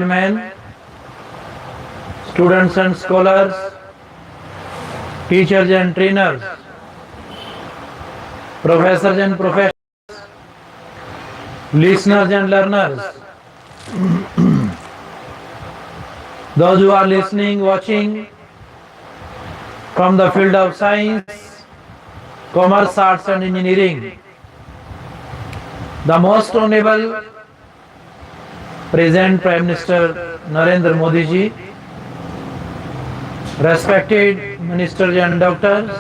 gentlemen, students and scholars, teachers and trainers, professors and professors, listeners and learners, those who are listening, watching from the field of science, commerce, arts and engineering, the most honorable present Prime Minister Narendra Modi ji, respected ministers and doctors,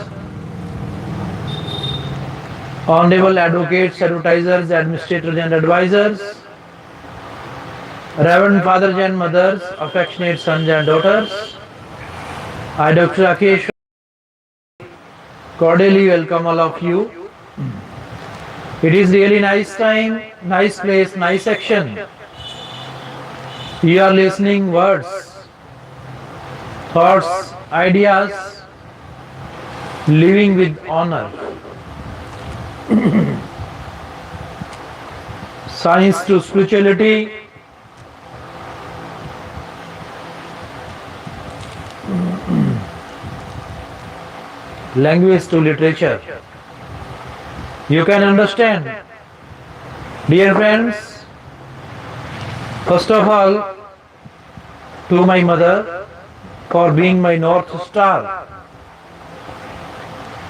honorable advocates, advertisers, administrators and advisors, reverend fathers and mothers, affectionate sons and daughters, I Dr. Rakesh cordially welcome all of you. It is really nice time, nice place, nice action. You are listening words, thoughts, ideas, living with honor. Science to spirituality, language to literature. You can understand. Dear friends, first of all, to my mother for being my North Star,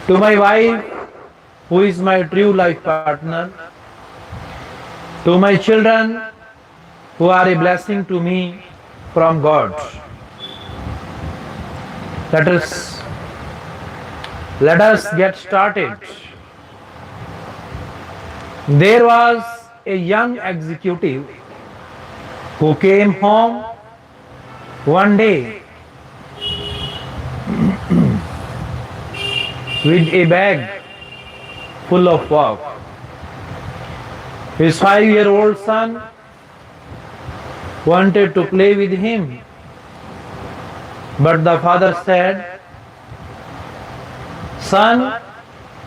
to my wife who is my true life partner, to my children who are a blessing to me from God. Let us get started. There was a young executive who came home one day with a bag full of work. His 5-year-old son wanted to play with him, but the father said, "Son,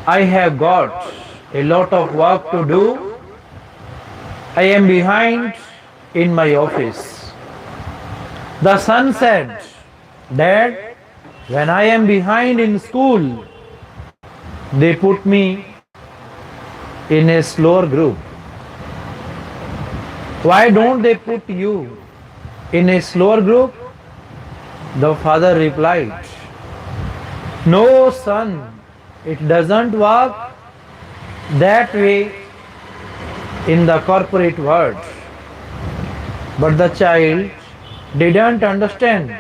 I have got a lot of work to do. I am behind in my office." The son said, "Dad, when I am behind in school, they put me in a slower group. Why don't they put you in a slower group?" The father replied, "No, son, it doesn't work that way in the corporate world." But the child didn't understand.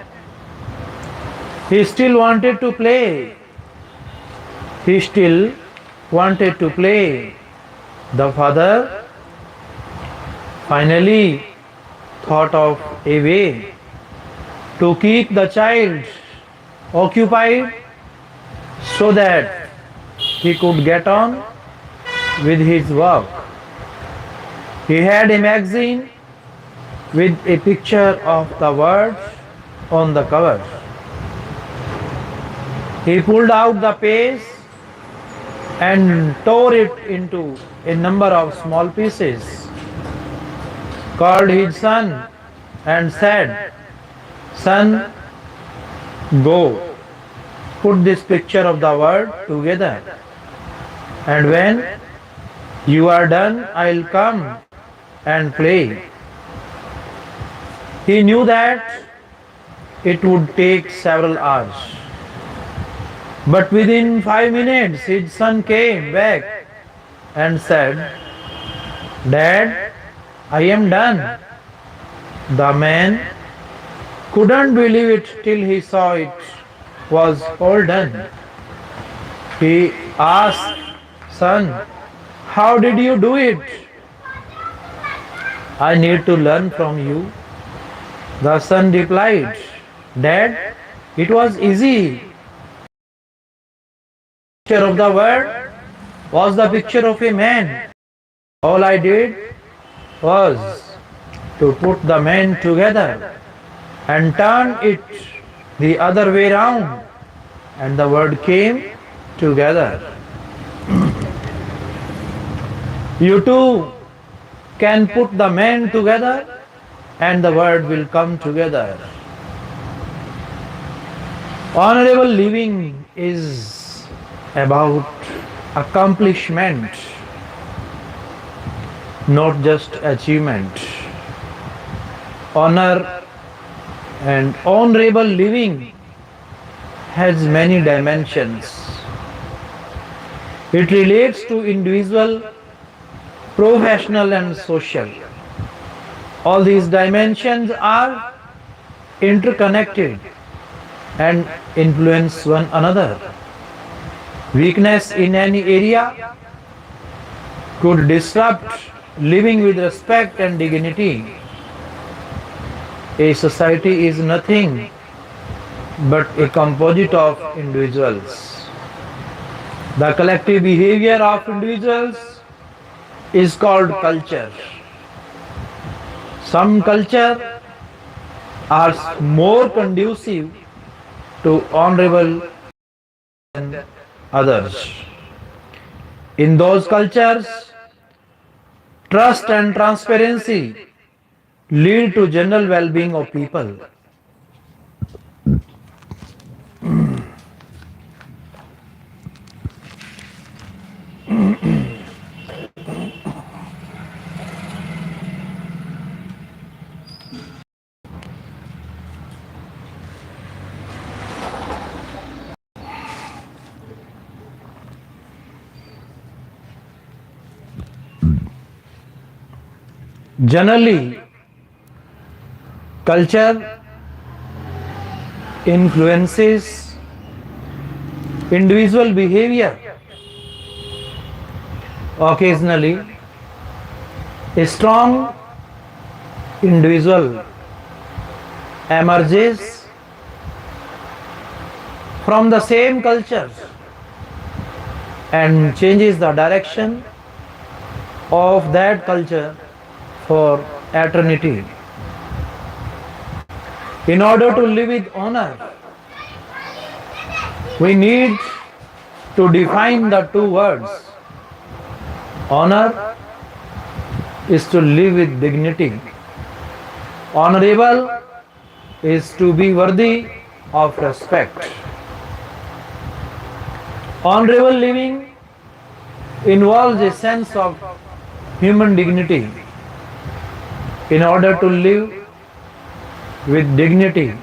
He still wanted to play. He still wanted to play. The father finally thought of a way to keep the child occupied so that he could get on with his work. He had a magazine with a picture of the words on the cover. He pulled out the page and tore it into a number of small pieces, called his son and said, "Son, go put this picture of the word together, and when you are done, I'll come and play." He knew that it would take several hours. But within 5 minutes, his son came back and said, "Dad, I am done." The man couldn't believe it till he saw it was all done. He asked, "Son, how did you do it?" "I need to learn from you." The son replied, "Dad, it was easy. The picture of the word was the picture of a man. All I did was to put the man together and turn it the other way round, and the word came together." You too can put the man together and the word will come together. Honorable living is about accomplishment, not just achievement. Honor and honorable living has many dimensions. It relates to individual, professional, and social. All these dimensions are interconnected and influence one another. Weakness in any area could disrupt living with respect and dignity. A society is nothing but a composite of individuals. The collective behavior of individuals is called culture. Some culture are more conducive to honorable than others. In those cultures, trust and transparency lead to general well-being of people. Generally, culture influences individual behavior. Occasionally, a strong individual emerges from the same culture and changes the direction of that culture for eternity. In order to live with honor, we need to define the two words. Honor is to live with dignity. Honorable is to be worthy of respect. Honorable living involves a sense of human dignity. In order to live with dignity,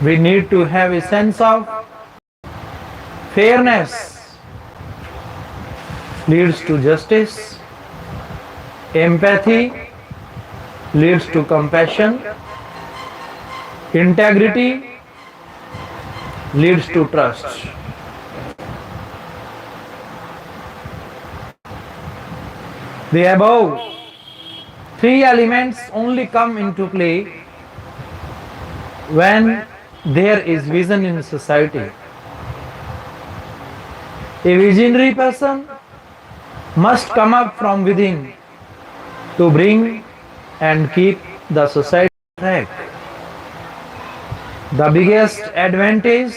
we need to have a sense of fairness, leads to justice, empathy leads to compassion, integrity leads to trust. The above three elements only come into play when there is vision in society. A visionary person must come up from within to bring and keep the society on track. The biggest advantage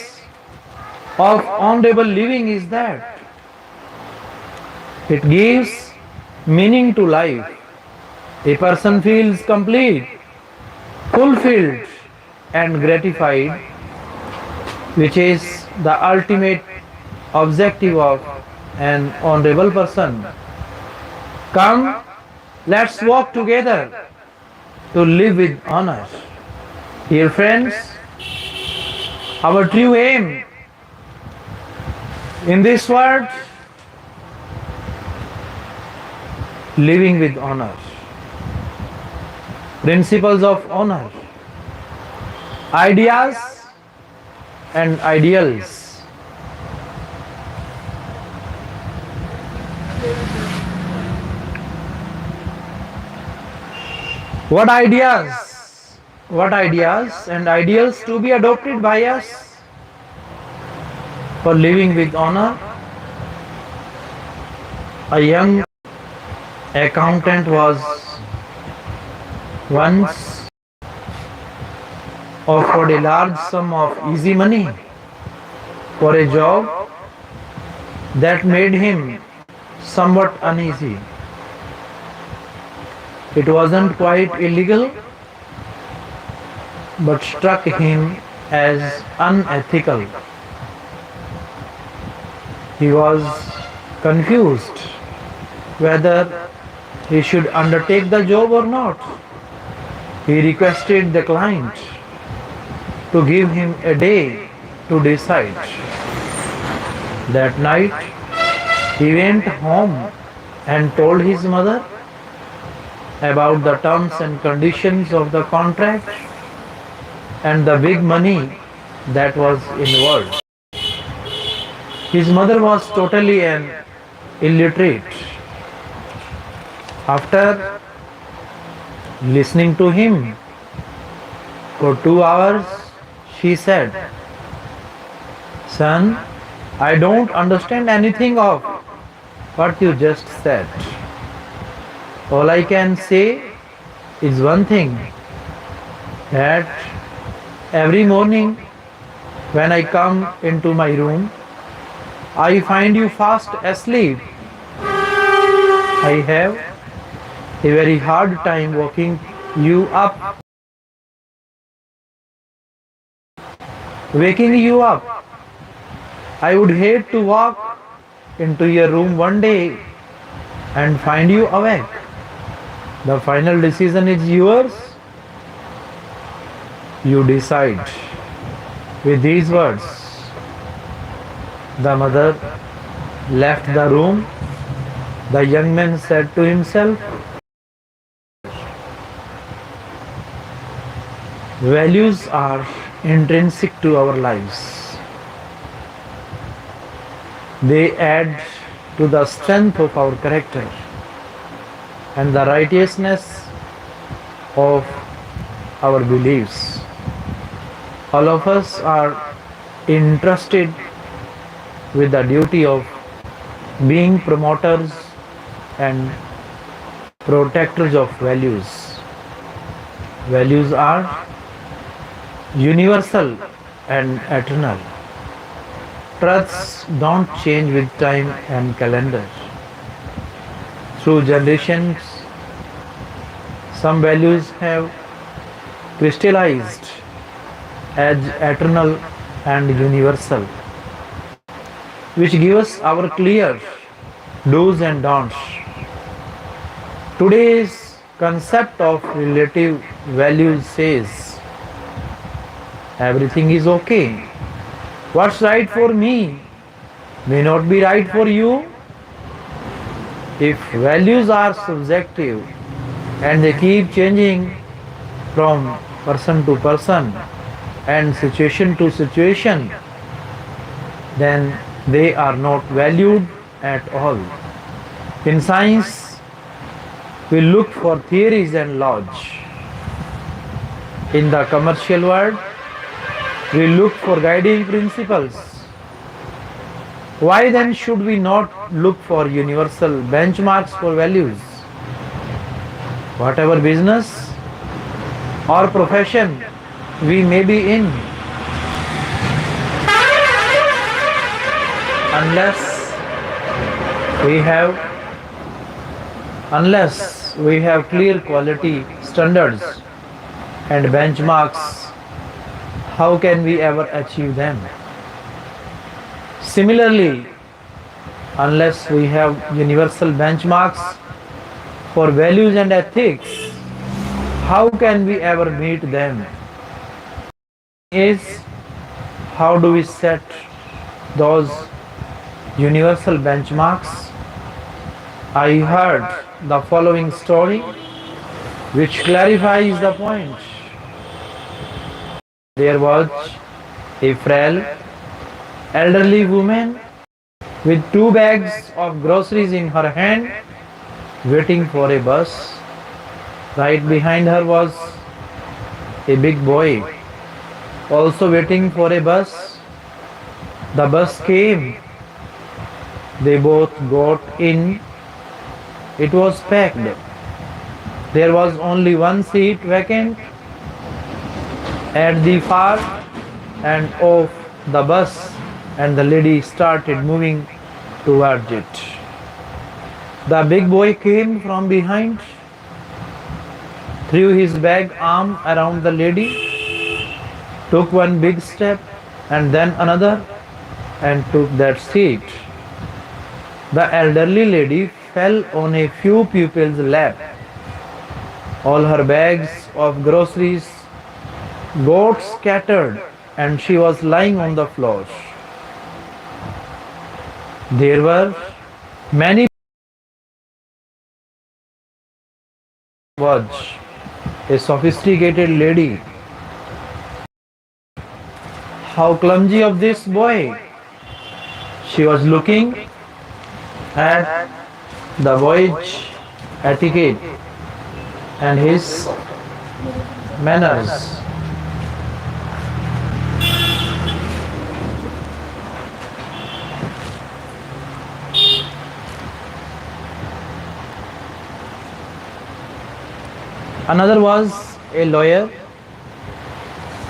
of honorable living is that it gives meaning to life. A person feels complete, fulfilled, and gratified, which is the ultimate objective of an honorable person. Come, let's walk together to live with honor. Dear friends, our true aim in this world, living with honor. Principles of honor, ideas and ideals. What ideas and ideals to be adopted by us for living with honor? A young accountant was once offered a large sum of easy money for a job that made him somewhat uneasy. It wasn't quite illegal, but struck him as unethical. He was confused whether he should undertake the job or not. He requested the client to give him a day to decide. That night, he went home and told his mother about the terms and conditions of the contract and the big money that was involved. His mother was totally an illiterate. After listening to him for 2 hours, she said, "Son, I don't understand anything of what you just said. All I can say is one thing, that every morning when I come into my room, I find you fast asleep. I have a very hard time waking you up. I would hate to walk into your room one day and find you awake. The final decision is yours. You decide." With these words, the mother left the room. The young man said to himself, "Values are intrinsic to our lives. They add to the strength of our character and the righteousness of our beliefs. All of us are entrusted with the duty of being promoters and protectors of values. Values are universal and eternal. Truths don't change with time and calendar. Through generations, some values have crystallized as eternal and universal, which give us our clear do's and don'ts. Today's concept of relative values says everything is okay. What's right for me may not be right for you. If values are subjective and they keep changing from person to person and situation to situation, then they are not valued at all. In science, we look for theories and laws. In the commercial world, we look for guiding principles. Why then should we not look for universal benchmarks for values? Whatever business or profession we may be in, unless we have clear quality standards and benchmarks, how can we ever achieve them? Similarly, unless we have universal benchmarks for values and ethics, how can we ever meet them? Is how do we set those universal benchmarks? I heard the following story which clarifies the point. There was a frail elderly woman with 2 bags of groceries in her hand, waiting for a bus. Right behind her was a big boy, also waiting for a bus. The bus came. They both got in. It was packed. There was only one seat vacant at the far end of the bus, and the lady started moving towards it. The big boy came from behind, threw his bag arm around the lady, took one big step and then another and took that seat. The elderly lady fell on a few pupils' lap. All her bags of groceries got scattered and she was lying on the floor. There were many was a sophisticated lady. How clumsy of this boy! She was looking at the voyage etiquette and his manners. Another was a lawyer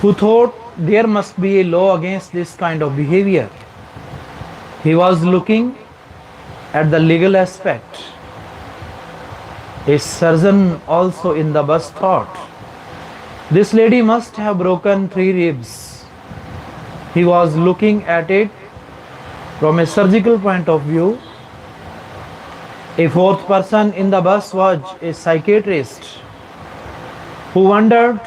who thought there must be a law against this kind of behavior. He was looking at the legal aspect. A surgeon also in the bus thought, this lady must have broken 3 ribs. He was looking at it from a surgical point of view. A fourth person in the bus was a psychiatrist who wondered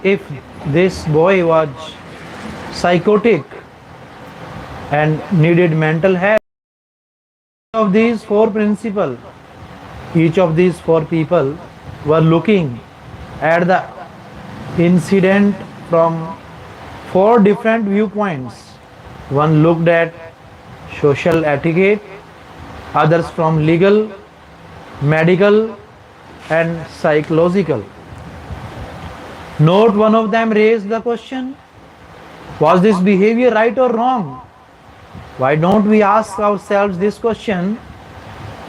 if this boy was psychotic and needed mental help. Of these four principles, each of these four people were looking at the incident from four different viewpoints. One looked at social etiquette, others from legal, medical, and psychological. Not one of them raised the question, was this behavior right or wrong? Why don't we ask ourselves this question?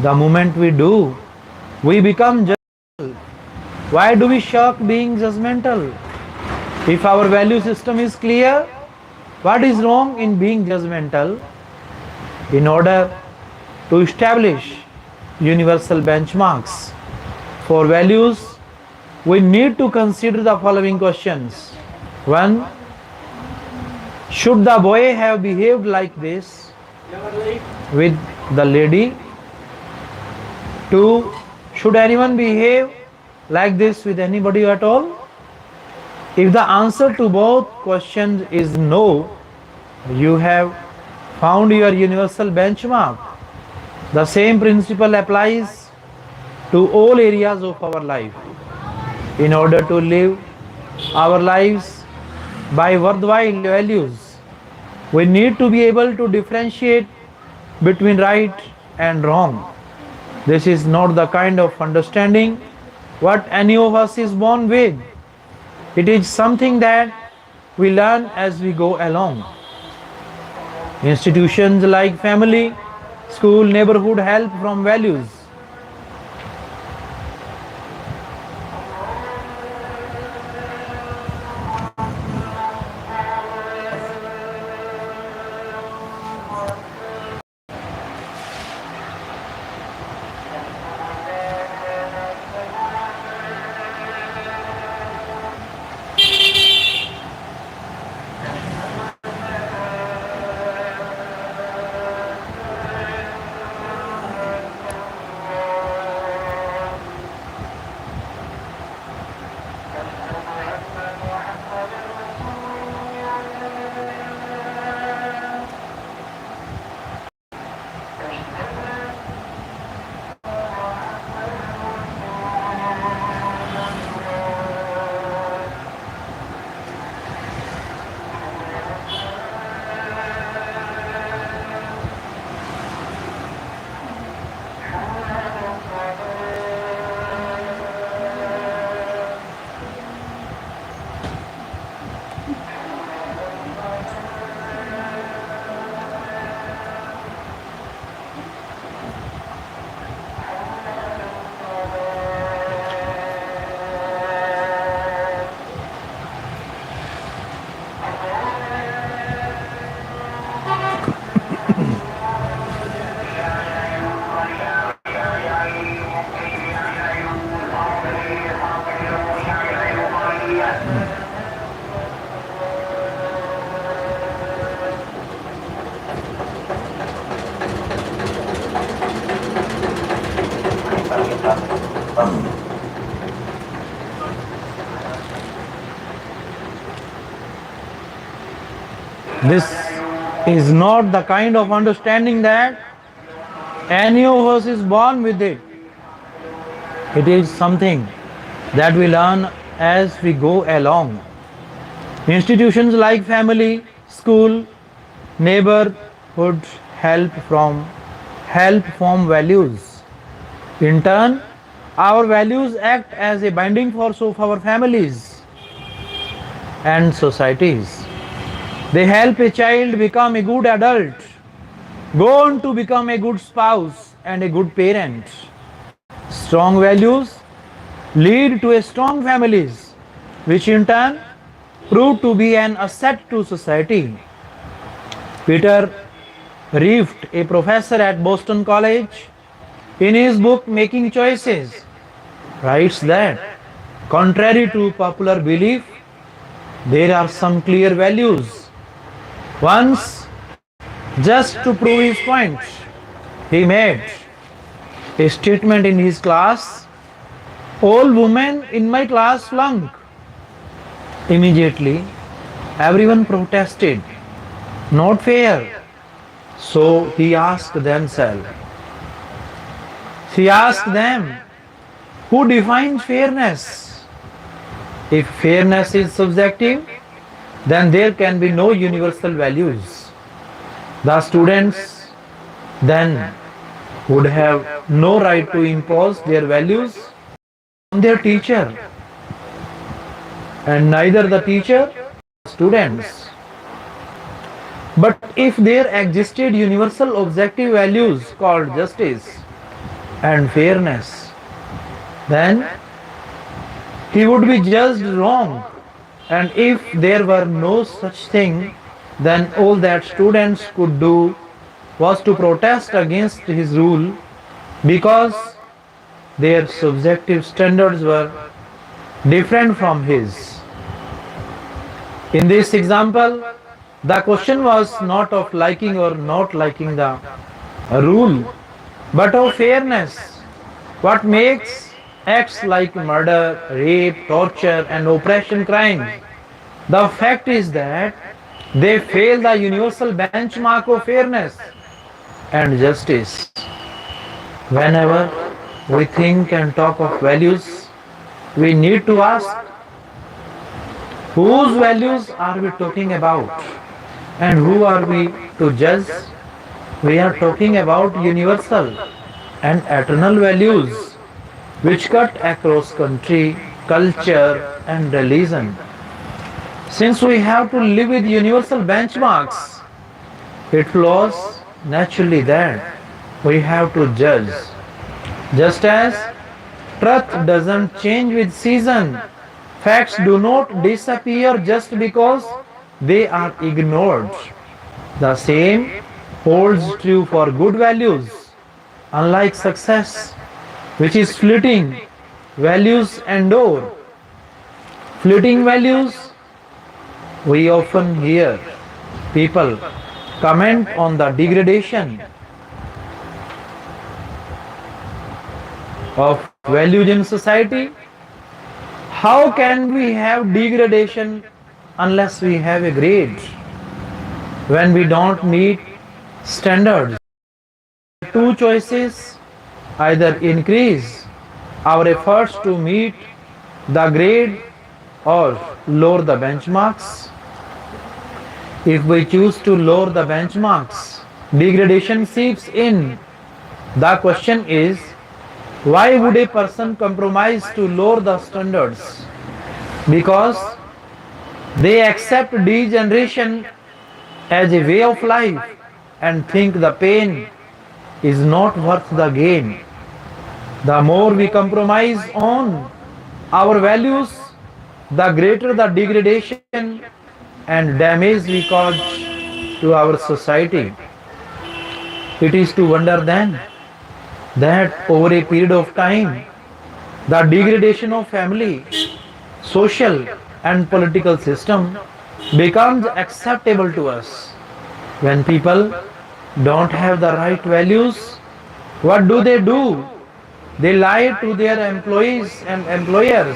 The moment we do, we become judgmental. Why do we shirk being judgmental? If our value system is clear, what is wrong in being judgmental? In order to establish universal benchmarks for values, we need to consider the following questions. 1. Should the boy have behaved like this with the lady? 2. Should anyone behave like this with anybody at all? If the answer to both questions is no, you have found your universal benchmark. The same principle applies to all areas of our life. In order to live our lives by worthwhile values, we need to be able to differentiate between right and wrong. This is not the kind of understanding what any of us is born with. It is something that we learn as we go along. Institutions like family, school, neighborhood help from values. This is not the kind of understanding that any of us is born with it. It is something that we learn as we go along. Institutions like family, school, neighborhood help form values. In turn, our values act as a binding force of our families and societies. They help a child become a good adult, go on to become a good spouse and a good parent. Strong values lead to a strong families, which in turn prove to be an asset to society. Peter Rift, a professor at Boston College, in his book Making Choices, writes that, contrary to popular belief, there are some clear values. Once, just to prove his point, he made a statement in his class: all women in my class flunk. Immediately, everyone protested. Not fair. So he asked them, who defines fairness? If fairness is subjective, then there can be no universal values. The students then would have no right to impose their values on their teacher, and neither the teacher nor students. But if there existed universal objective values called justice and fairness, then he would be judged wrong. And if there were no such thing, then all that students could do was to protest against his rule because their subjective standards were different from his. In this example, the question was not of liking or not liking the rule, but of fairness. What makes acts like murder, rape, torture, and oppression crimes? The fact is that they fail the universal benchmark of fairness and justice. Whenever we think and talk of values, we need to ask, whose values are we talking about? And who are we to judge? We are talking about universal and eternal values which cut across country, culture, and religion. Since we have to live with universal benchmarks, it follows naturally that we have to judge. Just as truth doesn't change with season, facts do not disappear just because they are ignored. The same holds true for good values. Unlike success, which is fleeting, values endure. Fleeting values, we often hear people comment on the degradation of values in society. How can we have degradation unless we have a grade? When we don't meet standards, two choices: either increase our efforts to meet the grade or lower the benchmarks. If we choose to lower the benchmarks, degradation seeps in. The question is, why would a person compromise to lower the standards? Because they accept degeneration as a way of life and think the pain is not worth the gain. The more we compromise on our values, the greater the degradation and damage we cause to our society. It is to wonder then that over a period of time, the degradation of family, social and political system becomes acceptable to us. When people don't have the right values, what do? They lie to their employees and employers.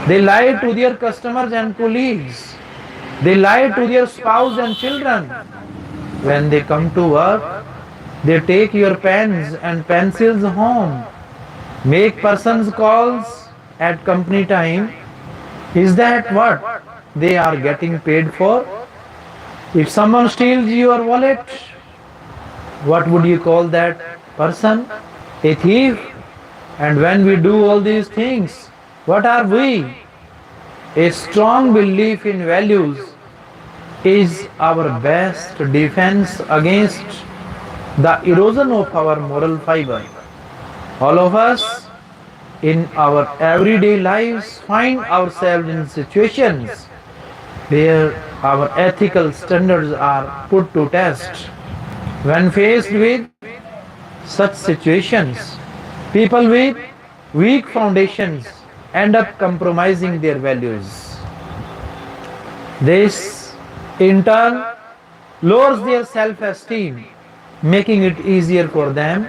They lie to their customers and colleagues. They lie to their spouse and children. When they come to work, they take your pens and pencils home, make persons calls at company time. Is that what they are getting paid for? If someone steals your wallet, what would you call that person? A thief. And when we do all these things, what are we? A strong belief in values is our best defense against the erosion of our moral fiber. All of us in our everyday lives find ourselves in situations where our ethical standards are put to test. When faced with such situations, people with weak foundations end up compromising their values. This, in turn, lowers their self esteem, making it easier for them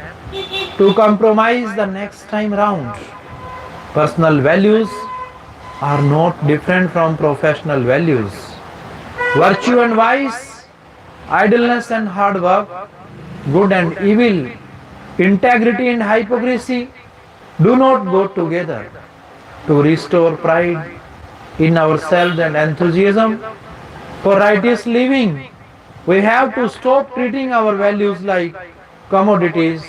to compromise the next time round. Personal values are not different from professional values. Virtue and vice, idleness and hard work, good and evil, integrity and hypocrisy do not go together. To restore pride in ourselves and enthusiasm for righteous living, we have to stop treating our values like commodities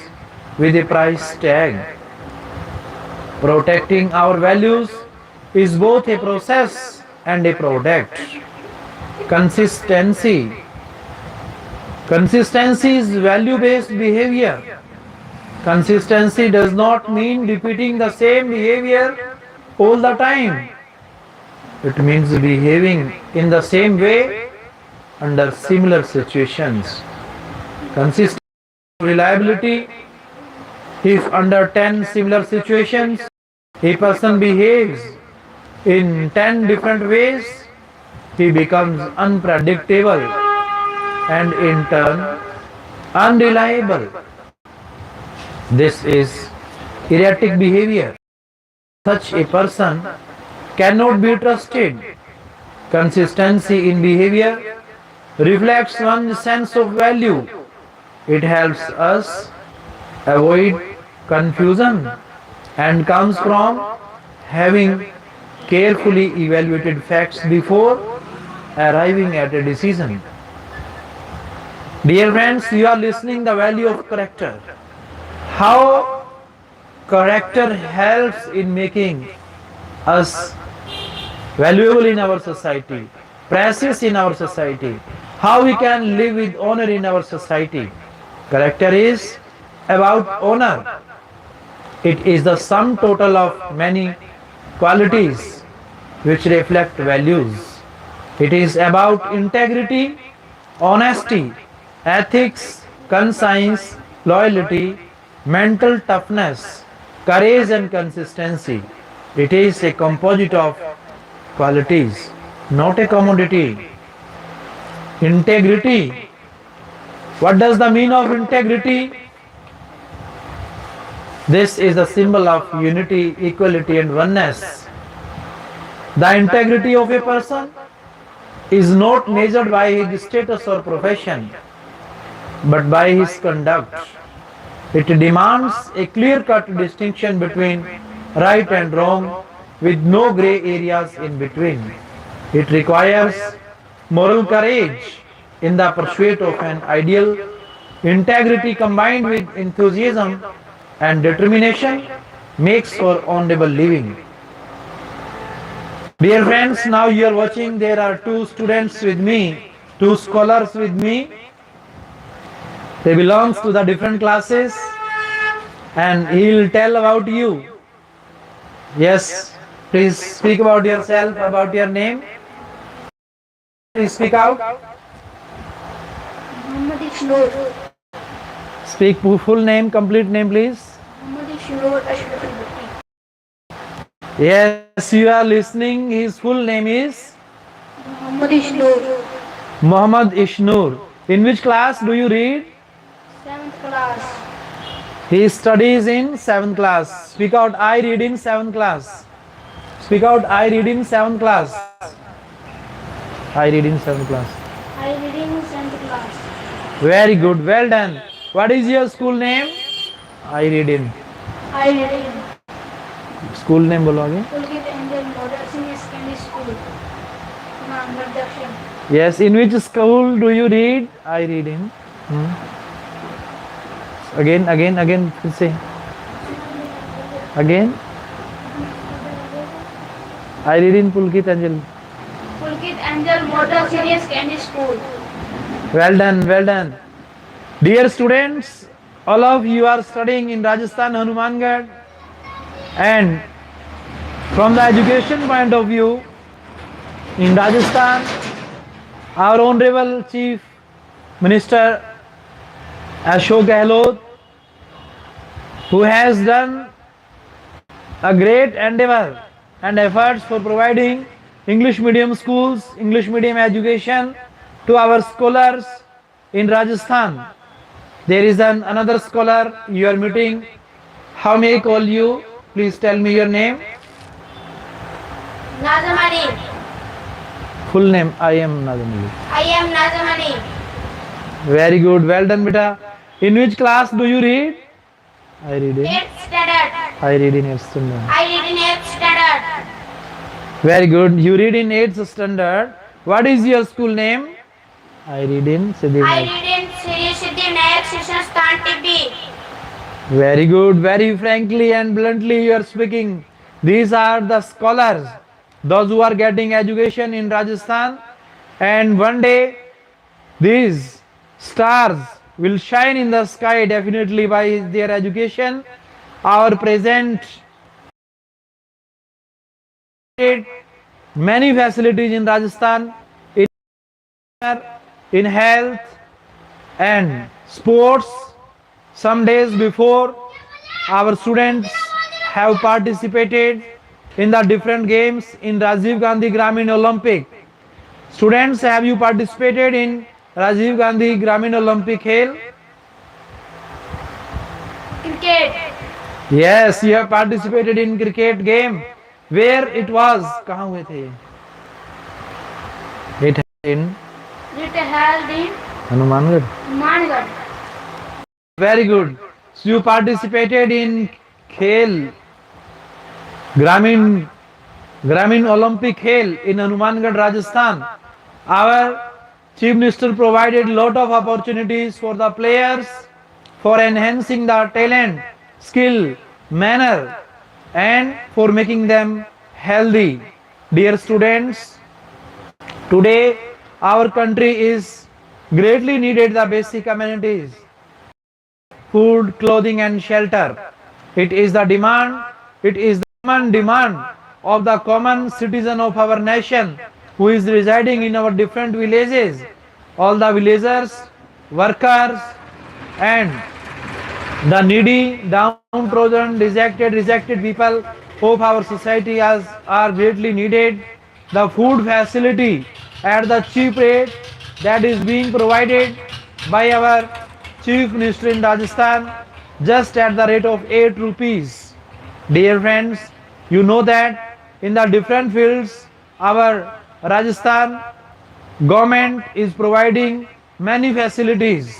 with a price tag. Protecting our values is both a process and a product. Consistency. Consistency is value-based behavior. Consistency does not mean repeating the same behavior all the time. It means behaving in the same way under similar situations. Consistency, reliability. If under 10 similar situations, a person behaves in 10 different ways, he becomes unpredictable and in turn unreliable. This is erratic behavior. Such a person cannot be trusted. Consistency in behavior reflects one's sense of value. It helps us avoid confusion and comes from having carefully evaluated facts before arriving at a decision. Dear friends, you are listening the value of character. How character helps in making us valuable in our society, precious in our society, how we can live with honor in our society. Character is about honor. It is the sum total of many qualities which reflect values. It is about integrity, honesty, ethics, conscience, loyalty, mental toughness, courage and consistency. It is a composite of qualities, not a commodity. Integrity. What does the mean of integrity? This is a symbol of unity, equality and oneness. The integrity of a person is not measured by his status or profession, but by his conduct. It demands a clear-cut distinction between right and wrong with no gray areas in between. It requires moral courage in the pursuit of an ideal. Integrity combined with enthusiasm and determination makes for honorable living. Dear friends, now you are watching, there are two students with me, two scholars with me. They belong to the different classes and he will tell about you. Yes, please speak about yourself, about your name. Please speak out. Muhammad Ishnur. Speak full name, complete name please. Muhammad Ishnur Ashraf al-Bhatti. Yes, you are listening. His full name is Muhammad Ishnur. Muhammad Ishnur. In which class do you read? 7th class. He studies in 7th class. Speak out, I read in 7th class. Speak out, I read in 7th class. I read in 7th class. I read in 7th class. Very good. Well done. What is your school name? I read in. I read in School name बोलो आगे. Pulkit Angel Model Senior Secondary School. Dakshin. Yes. In which school do you read? I read in. Hmm. Again. फिर से. Again. I read in Pulkit Angel. Pulkit Angel Model Senior Secondary School. Well done. Well done. Dear students, all of you are studying in Rajasthan, Hanumangarh, and from the education point of view, in Rajasthan, our Honorable Chief Minister Ashok Gehlot, who has done a great endeavor and efforts for providing English medium schools, English medium education to our scholars in Rajasthan. There is another scholar you are meeting. How may I call you? Please tell me your name. Nazamani. Full name. I am Nazamali. I am Nazamani. Very good. Well done, beta. In which class do you read? I read in. 8th standard. I read in 8th standard. I read in 8th standard. Very good. You read in 8th standard. What is your school name? I read in Siddhi. I read in Sri Siddhi Nayak Session Stan TB. Very good. Very frankly and bluntly you are speaking. These are the scholars, those who are getting education in Rajasthan, and one day these stars will shine in the sky definitely by their education. Our present many facilities in Rajasthan in health and sports. Some days before, our students have participated in the different games in Rajiv Gandhi Gramin Olympic. Students, have you participated in Rajiv Gandhi Gramin Olympic Khel? Cricket. Yes, you have participated in cricket game. Where it was? कहाँ हुए थे? It in It held in Hanumangarh. Mangarh. Very good. So you participated in Khel Gramin Olympic Khel in Hanumangarh, Rajasthan. Our Chief Minister provided lot of opportunities for the players for enhancing the talent, skill, manner, and for making them healthy. Dear students, today our country is greatly needed the basic amenities, food, clothing and shelter. It is the common demand of the common citizen of our nation who is residing in our different villages. All the villagers, workers and the needy, downtrodden, rejected people of our society are greatly needed. The food facility at the cheap rate that is being provided by our Chief Minister in Rajasthan just at the rate of 8 rupees. Dear friends, you know that in the different fields our Rajasthan government is providing many facilities.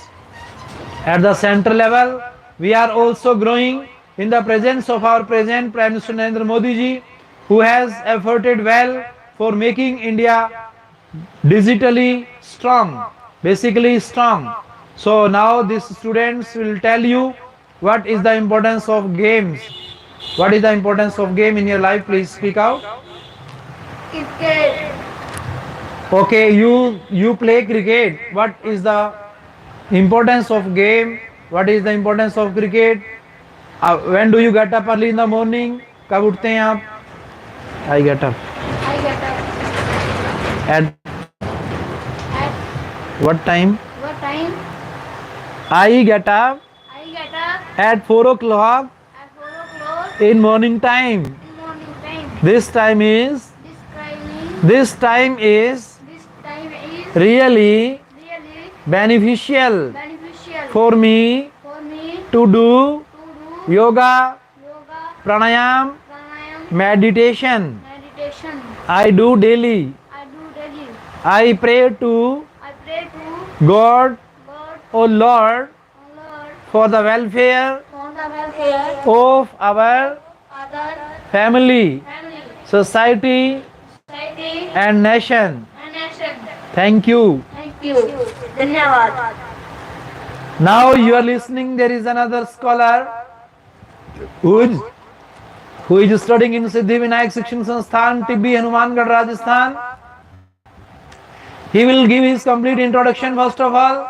At the central level, we are also growing in the presence of our present Prime Minister Narendra Modi ji, who has efforted well for making India digitally strong, basically strong. So now these students will tell you what is the importance of games. What is the importance of game in your life? Please speak out. Cricket. Okay, you play cricket. What is the importance of game? What is the importance of cricket? When do you get up early in the morning? कब उठते हैं आप? I get up. I get up. At At what time? what time? I get up I get up at 4 o'clock at 4 o'clock in morning time. in morning time. This time is This time is really really beneficial beneficial for me for me to do to do yoga, yoga, pranayam, pranayam, meditation. meditation. I do daily. I do daily. I pray to I pray to God, God, O Lord, O Lord, for the welfare for the welfare of our other family, family, society, society, and nation. and nation. Thank you. Thank you. धन्यवाद. Now you are listening. There is another scholar who is, who is studying in Siddhi Vinayak Shikshan Sansthan, Tibbi, Hanumangarh, Rajasthan. He will give his complete introduction first of all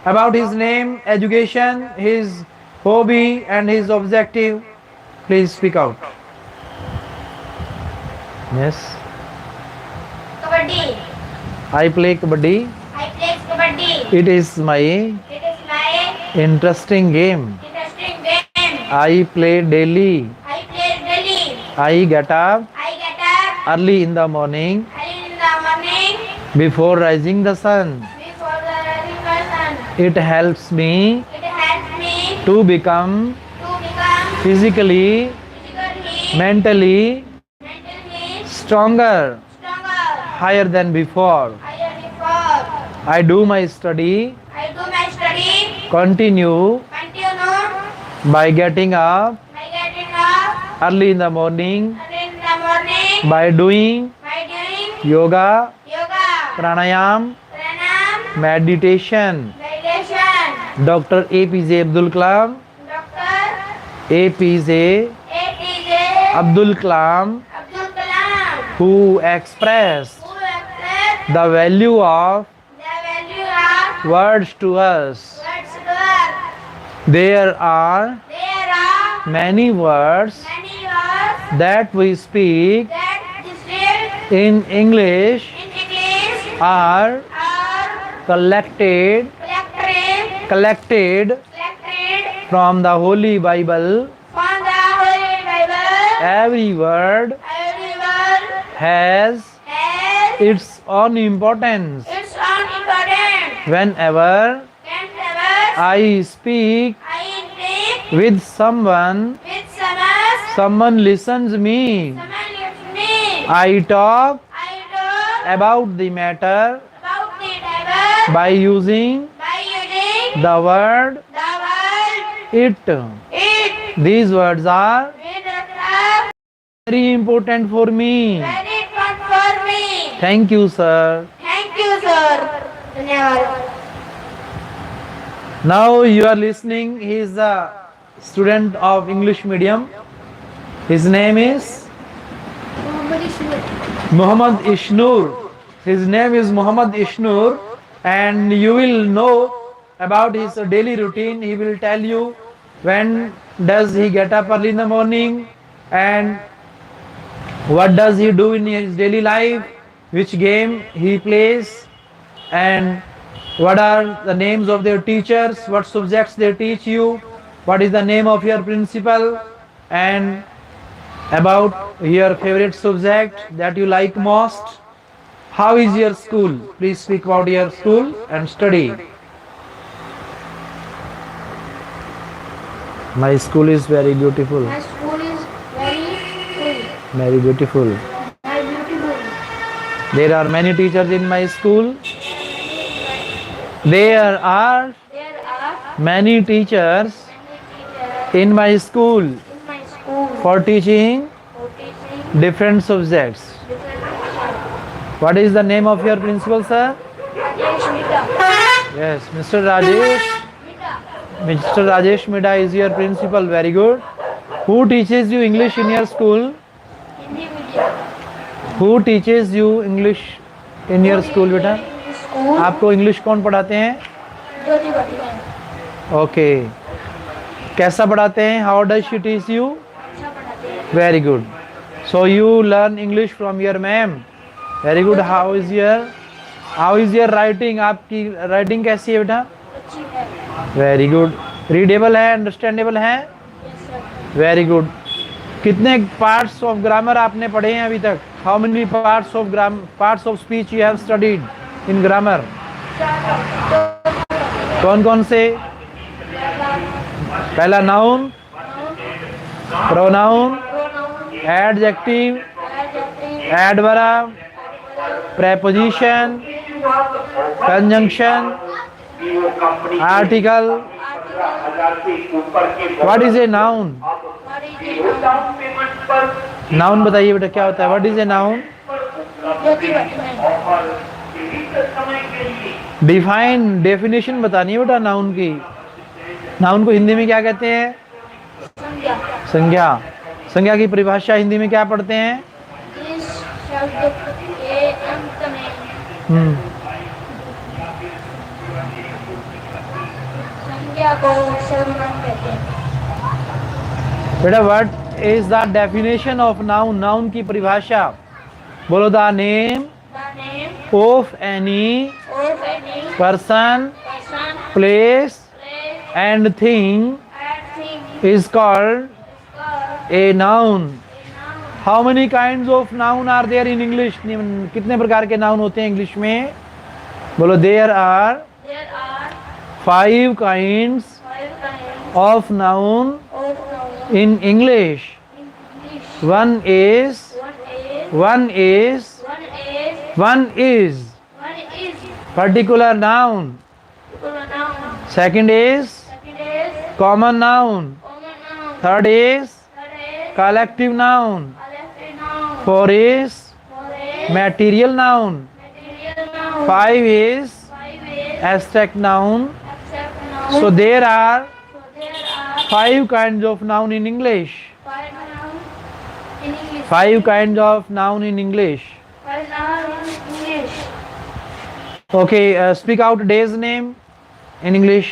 about his name, education, his hobby, and his objective. Please speak out. Yes. Kabaddi. I play kabaddi. I play kabaddi. It is my It is my interesting game. interesting game. I play daily. I play daily. I get up I get up early in the morning early in the morning before rising the sun. before the rising sun. It helps me It helps me to become to become physically, physically, mentally mentally stronger, stronger, higher than before. higher before. I do my study, I do my study, continue continue by getting up by getting up early in the morning, early in the morning by doing by doing yoga, yoga, pranayam, pranayam, meditation. meditation. Dr. APJ Abdul Kalam, Dr. APJ APJ Abdul Kalam, Abdul Kalam, who expressed who expressed the value of the value of words to us. words to us. There are There are many words many words that we speak that distinct in English in English are are collected collected from the Holy Bible. from the Holy Bible. Every word Every word has has its own importance. its own importance. Whenever Whenever I speak I speak with someone, with someone, someone listens me. someone listens me. I talk I talk about the matter about the Bible by using by using the word the word it. it. These words are With the very important for me. very fun for me. Thank you, sir. Thank you, sir. धन्यवाद. Now you are listening. He is a student of English medium. His name is Muhammad Ishnur. His name is Muhammad Ishnur, and you will know about his daily routine. He will tell you when does he get up early in the morning and what does he do in his daily life, which game he plays, and what are the names of their teachers, what subjects they teach you, what is the name of your principal, and about your favorite subject that you like most. How is your school? Please speak about your school and study. My school is very beautiful. My school is very Very beautiful. very beautiful. There are many teachers in my school. There are There are many teachers teachers in my school in my school for teaching for teaching different subjects. different subjects. What is the name of your principal, sir? Rajesh Mita. Yes, Mr. Rajesh. Mita. Mr. Rajesh Mida is your principal. Very good. Who teaches you English in your school? Hindi medium. Who teaches you English in your school, बेटा? School. आपको English कौन पढ़ाते हैं? ज्योति भट्टी. Okay. कैसा पढ़ाते हैं? How does she teach you? अच्छा पढ़ाते हैं. Very good. So you learn English from your ma'am. Very good. How is your writing? आपकी writing कैसी है बेटा? अच्छी है. Very good. रीडेबल है, अंडरस्टैंडेबल है? Yes, sir. Very good. कितने पार्ट्स ऑफ ग्रामर आपने पढ़े हैं अभी तक? How many parts of speech you have studied in grammar? कौन कौन से? पहला noun, pronoun, Pronoun, adjective, adjective, adverb, preposition, conjunction, article. What is a noun? Noun बताइए बेटा क्या होता है? What is a noun? Define definition बतानी है बेटा नाउन की। नाउन को हिंदी में क्या कहते हैं? संज्ञा। संज्ञा की परिभाषा हिंदी में क्या पढ़ते हैं? जिस शब्द के अंत में संज्ञा को सर्वनाम कहते हैं। बेटा what is the definition of noun? Noun की परिभाषा बोलो। The name of any person, place and thing is called a noun. How many kinds of noun are there in English? कितने प्रकार के नाउन होते हैं इंग्लिश में? बोलो। There are 5 kinds of noun in English. One is particular noun. Second is common noun. Third is collective noun. Four is material noun. Five is abstract noun. So there are 5 kinds of noun in English. 5 kinds of noun in English. Okay, speak out day's name in English.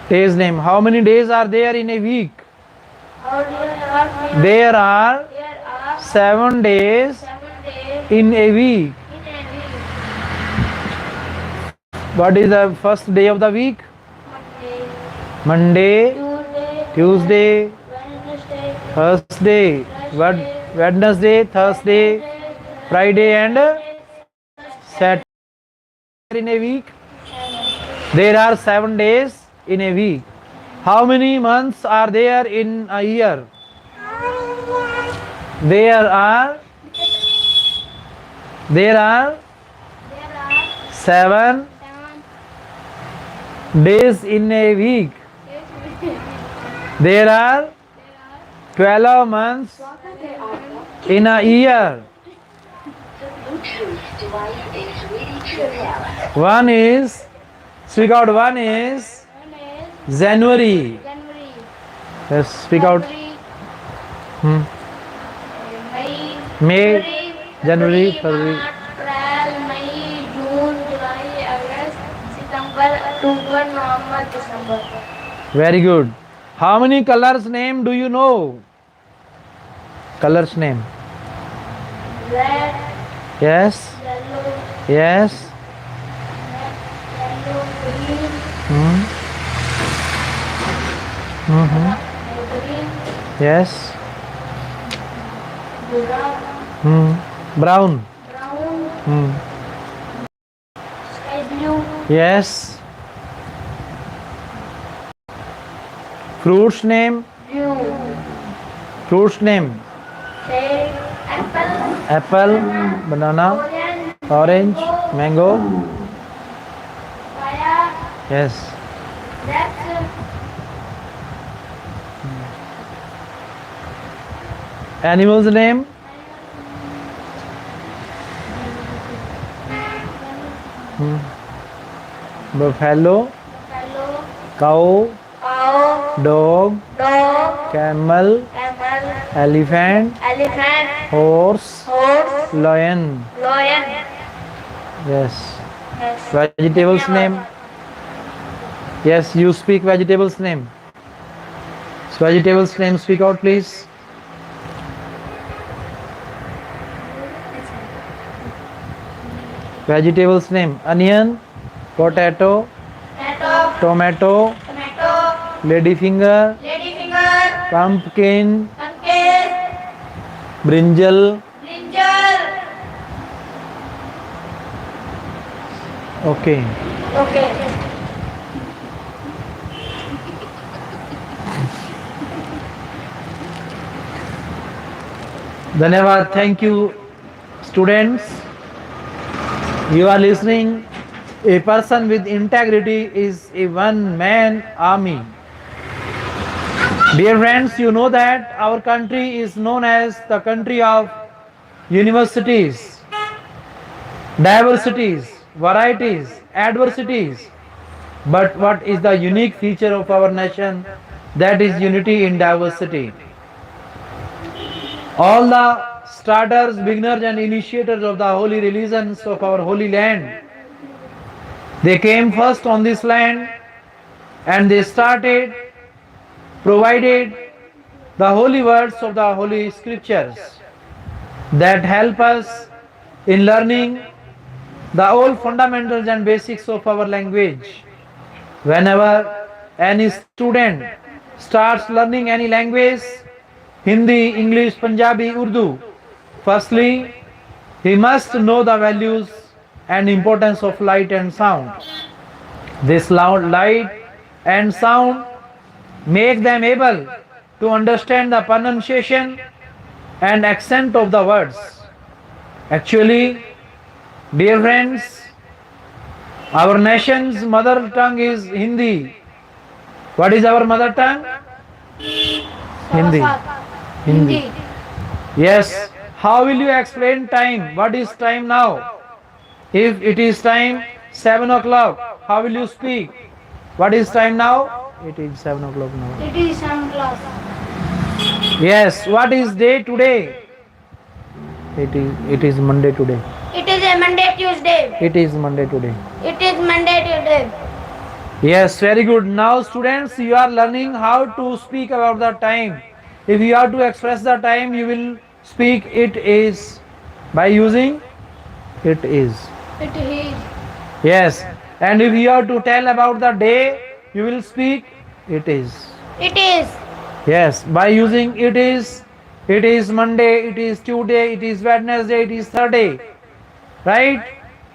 Day's name. How many days are there in a week? There are 7 days in a week. What is the first day of the week? Monday, Tuesday, Thursday, Wednesday, Thursday, Friday and Saturday in a week. There are 7 days in a week. How many months are there in a year? There are 7 days in a week. There are 12 months in a year. One is, speak out, one is January. Yes, speak out. May, January, February. April, May, June, July, August, September, October, November, December. Very good. How many colors name do you know? Colors name. Red, Yes. yellow, Yes. yellow, green, green, Yes. brown, Brown. brown, sky blue, Yes. Fruits name. blue, Fruits name. say apple, Apple, banana, orange, orange, mango. fire, Yes. that's Animals name. Buffalo, buffalo, cow, cow, dog, dog, camel, camel, elephant, elephant, horse, horse, lion. lion. Yes. Yes. Vegetables name. Yes, you speak vegetables name. Vegetables name, speak out please. Vegetables name. Onion, potato, Tomato, tomato, tomato, ladyfinger, ladyfinger, pumpkin, pumpkin, brinjal. brinjal. Okay. Okay. धन्यवाद. Thank you students. You are listening. A person with integrity is a one man army. Dear friends, you know that our country is known as the country of universities, diversities, varieties, adversities. But what is the unique feature of our nation? That is unity in diversity. All the starters, beginners, and initiators of the holy religions of our holy land, they came first on this land and they started, provided the holy words of the holy scriptures that help us in learning the old fundamentals and basics of our language. Whenever any student starts learning any language, Hindi, English, Punjabi, Urdu, firstly, he must know the values and importance of light and sound. This loud light and sound make them able to understand the pronunciation and accent of the words. Actually, dear friends, our nation's mother tongue is Hindi. What is our mother tongue? Hindi. Hindi. Hindi. Yes. How will you explain time? What is time now? If it is time 7 o'clock, how will you speak? What is time now? It is 7 o'clock now. It is 7 o'clock. Yes. What is day today? It is Monday today. It is a Monday, Tuesday. It is Monday today. It is Monday, Tuesday. Yes, very good. Now students, you are learning how to speak about the time. If you have to express the time, you will speak it is by using it is. It is. Yes. And if you have to tell about the day, you will speak it is. It is. Yes, by using it is Monday, it is Tuesday, it is Wednesday, it is Thursday. Right?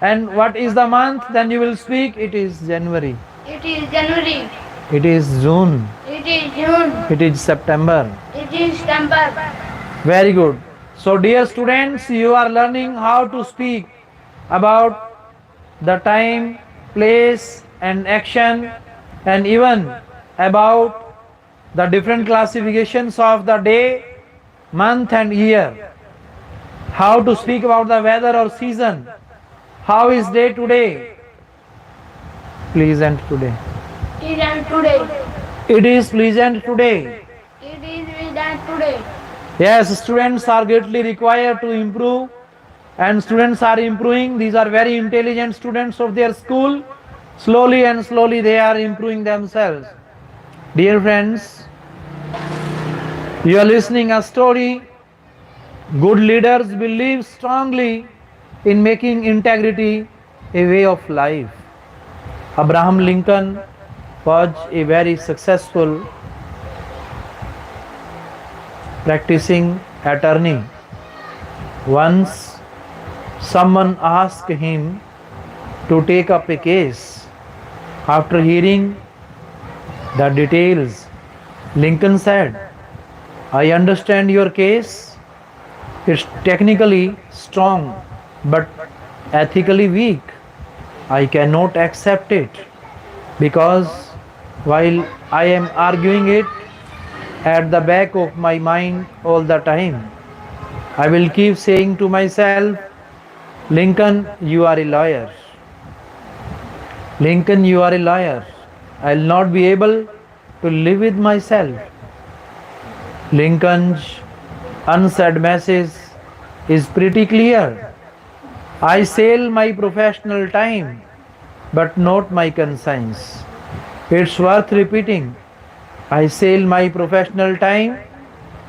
And what is the month? Then you will speak it is January. It is January. It is June. It is June. It is September. It is September. Very good. So dear students, you are learning how to speak about the time, place and action, and even about the different classifications of the day, month and year. How to speak about the weather or season. How is day today? Pleasant today. It is today. It is pleasant today. It is done today. Yes, students are greatly required to improve, and students are improving. These are very intelligent students of their school. Slowly and slowly they are improving themselves. Dear friends, you are listening a story. Good leaders believe strongly in making integrity a way of life. Abraham Lincoln was a very successful practicing attorney. Once someone asked him to take up a case. After hearing the details, Lincoln said, I understand your case. It's technically strong but ethically weak. I cannot accept it because while I am arguing it at the back of my mind all the time, I will keep saying to myself, Lincoln, you are a lawyer. Lincoln, you are a lawyer. I will not be able to live with myself. Lincoln's unsaid message is pretty clear. I sell my professional time, but not my conscience. It's worth repeating. I sell my professional time,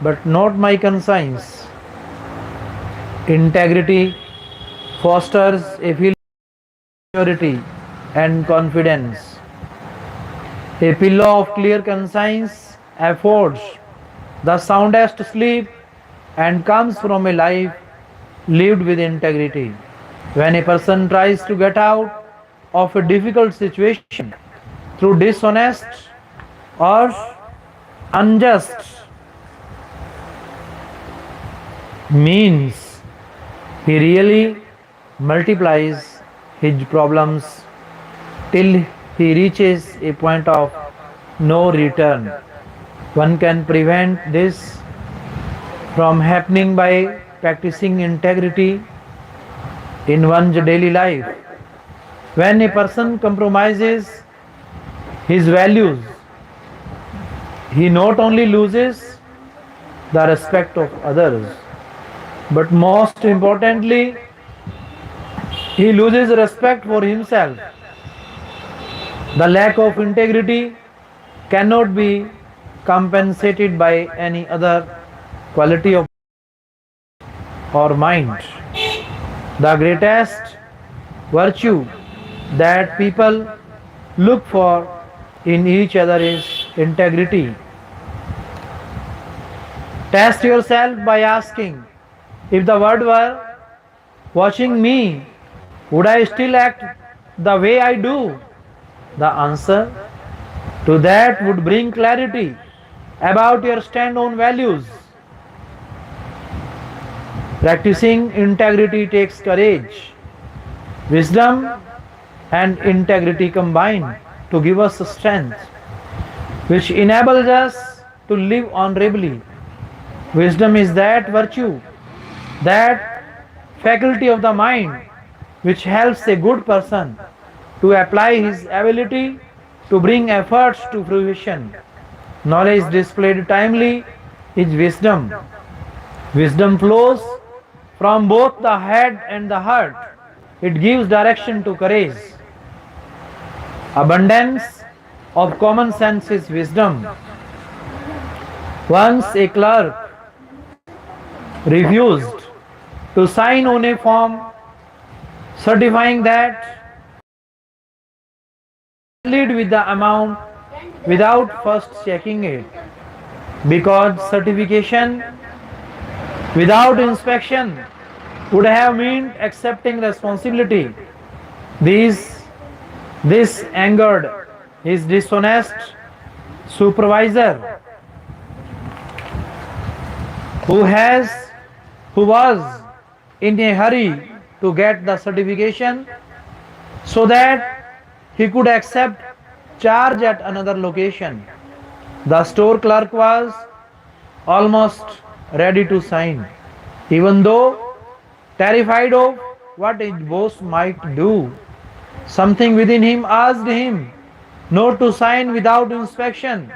but not my conscience. Integrity fosters a feeling of security and confidence. A pillow of clear conscience affords the soundest sleep and comes from a life lived with integrity. When a person tries to get out of a difficult situation through dishonest or unjust means, he really multiplies his problems till he reaches a point of no return. One can prevent this from happening by practicing integrity in one's daily life. When a person compromises his values, he not only loses the respect of others, but most importantly, he loses respect for himself. The lack of integrity cannot be compensated by any other quality of or mind. The greatest virtue that people look for in each other is integrity. Test yourself by asking, if the world were watching me, would I still act the way I do? The answer to that would bring clarity about your stand on values. Practicing integrity takes courage. Wisdom and integrity combine to give us strength, which enables us to live honorably. Wisdom is that virtue, that faculty of the mind which helps a good person to apply his ability to bring efforts to fruition. Knowledge displayed timely is wisdom. Wisdom flows from both the head and the heart. It gives direction to courage. Abundance of common sense is wisdom. Once a clerk refused to sign on a form certifying that lead with the amount without first checking it, because certification without inspection would have meant accepting responsibility. This, this angered his dishonest supervisor who was in a hurry to get the certification so that he could accept charge at another location. The store clerk was almost ready to sign, even though terrified of what his boss might do. Something within him asked him not to sign without inspection,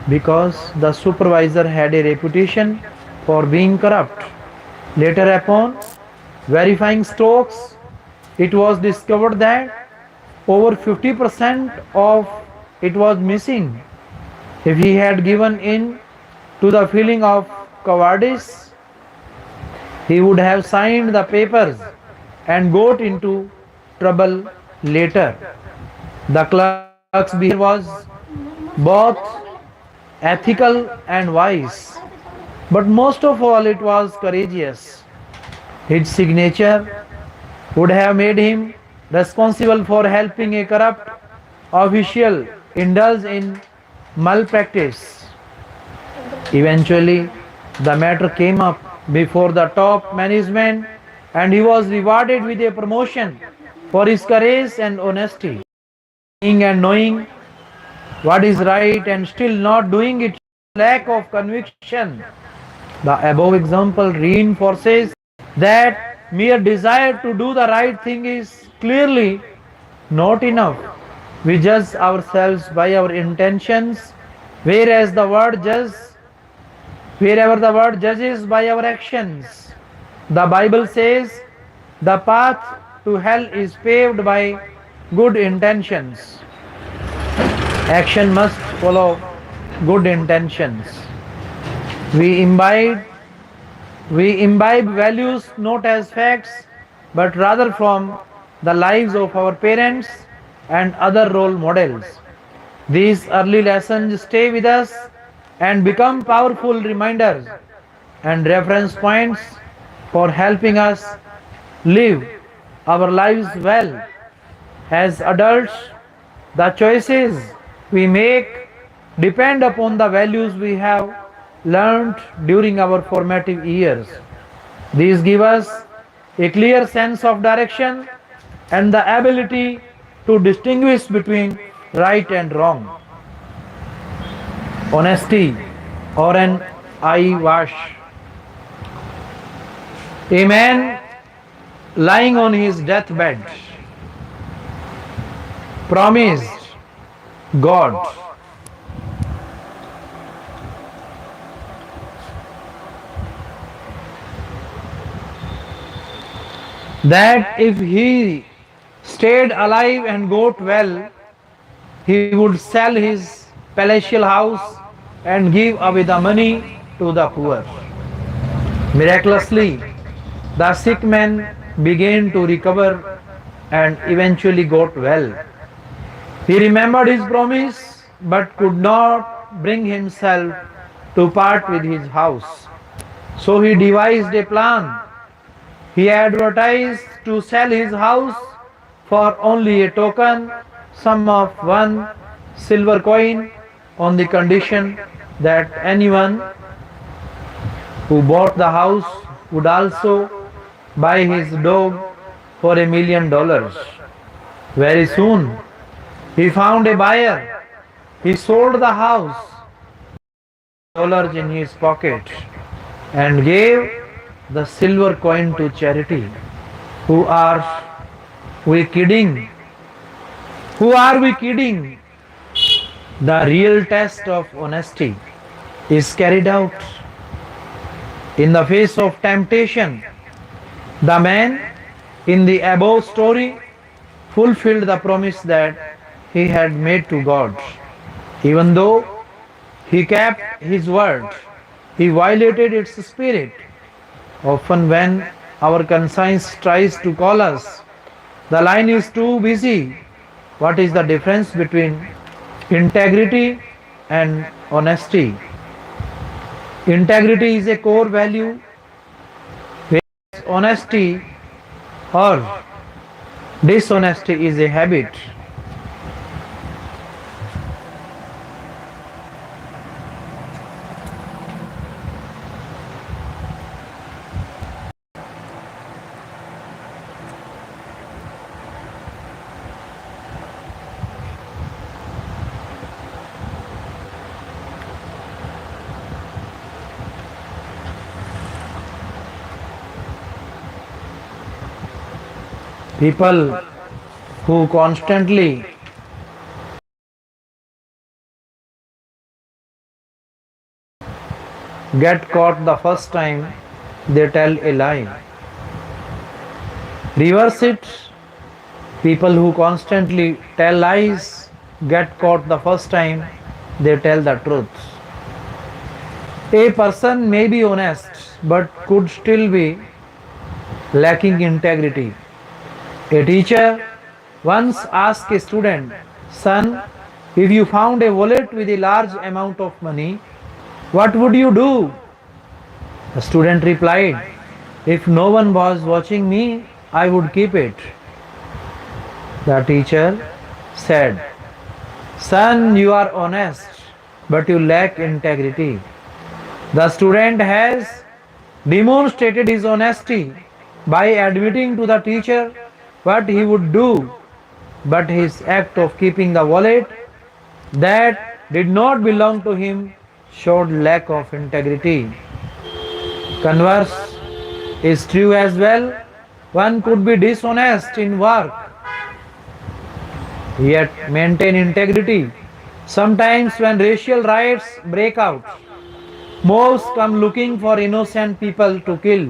because the supervisor had a reputation for being corrupt. Later, upon verifying stocks, it was discovered that over 50% of it was missing. If he had given in to the feeling of cowardice, he would have signed the papers and got into trouble later. The clerk's behavior was both ethical and wise, but most of all, it was courageous. His signature would have made him responsible for helping a corrupt official indulge in malpractice. Eventually, the matter came up before the top management and he was rewarded with a promotion for his courage and honesty. Seeing and knowing what is right and still not doing it, lack of conviction. The above example reinforces that mere desire to do the right thing is clearly not enough. We judge ourselves by our intentions, whereas the word judge, wherever the word judges by our actions. The Bible says the path to hell is paved by good intentions. Action must follow good intentions. We imbibe we imbibe values not as facts but rather from the lives of our parents and other role models. These early lessons stay with us and become powerful reminders and reference points for helping us live our lives well. As adults, the choices we make depend upon the values we have learned during our formative years. These give us a clear sense of direction and the ability to distinguish between right and wrong. Honesty or an eye wash. A man lying on his deathbed promised God that if he stayed alive and got well, he would sell his palatial house and give away the money to the poor. Miraculously, the sick man began to recover and eventually got well. He remembered his promise but could not bring himself to part with his house. So he devised a plan. He advertised to sell his house for only a token sum of 1 silver coin on the condition that anyone who bought the house would also buy his dog for $1 million. Very soon he found a buyer. He sold the house dollars in his pocket and gave the silver coin to charity. Who are we kidding? Who are we kidding? The real test of honesty is carried out in the face of temptation. The man in the above story fulfilled the promise that he had made to God. Even though he kept his word, he violated its spirit. Often, when our conscience tries to call us, the line is too busy. What is the difference between integrity and honesty? Integrity is a core value, whereas honesty or dishonesty is a habit. People who constantly get caught the first time they tell a lie. Reverse it. People who constantly tell lies get caught the first time they tell the truth. A person may be honest but could still be lacking integrity. A teacher once asked a student, "Son, if you found a wallet with a large amount of money, what would you do?" The student replied, "If no one was watching me, I would keep it." The teacher said, "Son, you are honest, but you lack integrity." The student has demonstrated his honesty by admitting to the teacher what he would do, but his act of keeping the wallet that did not belong to him showed lack of integrity. Converse is true as well. One could be dishonest in work, yet maintain integrity. Sometimes, when racial riots break out, mobs come looking for innocent people to kill.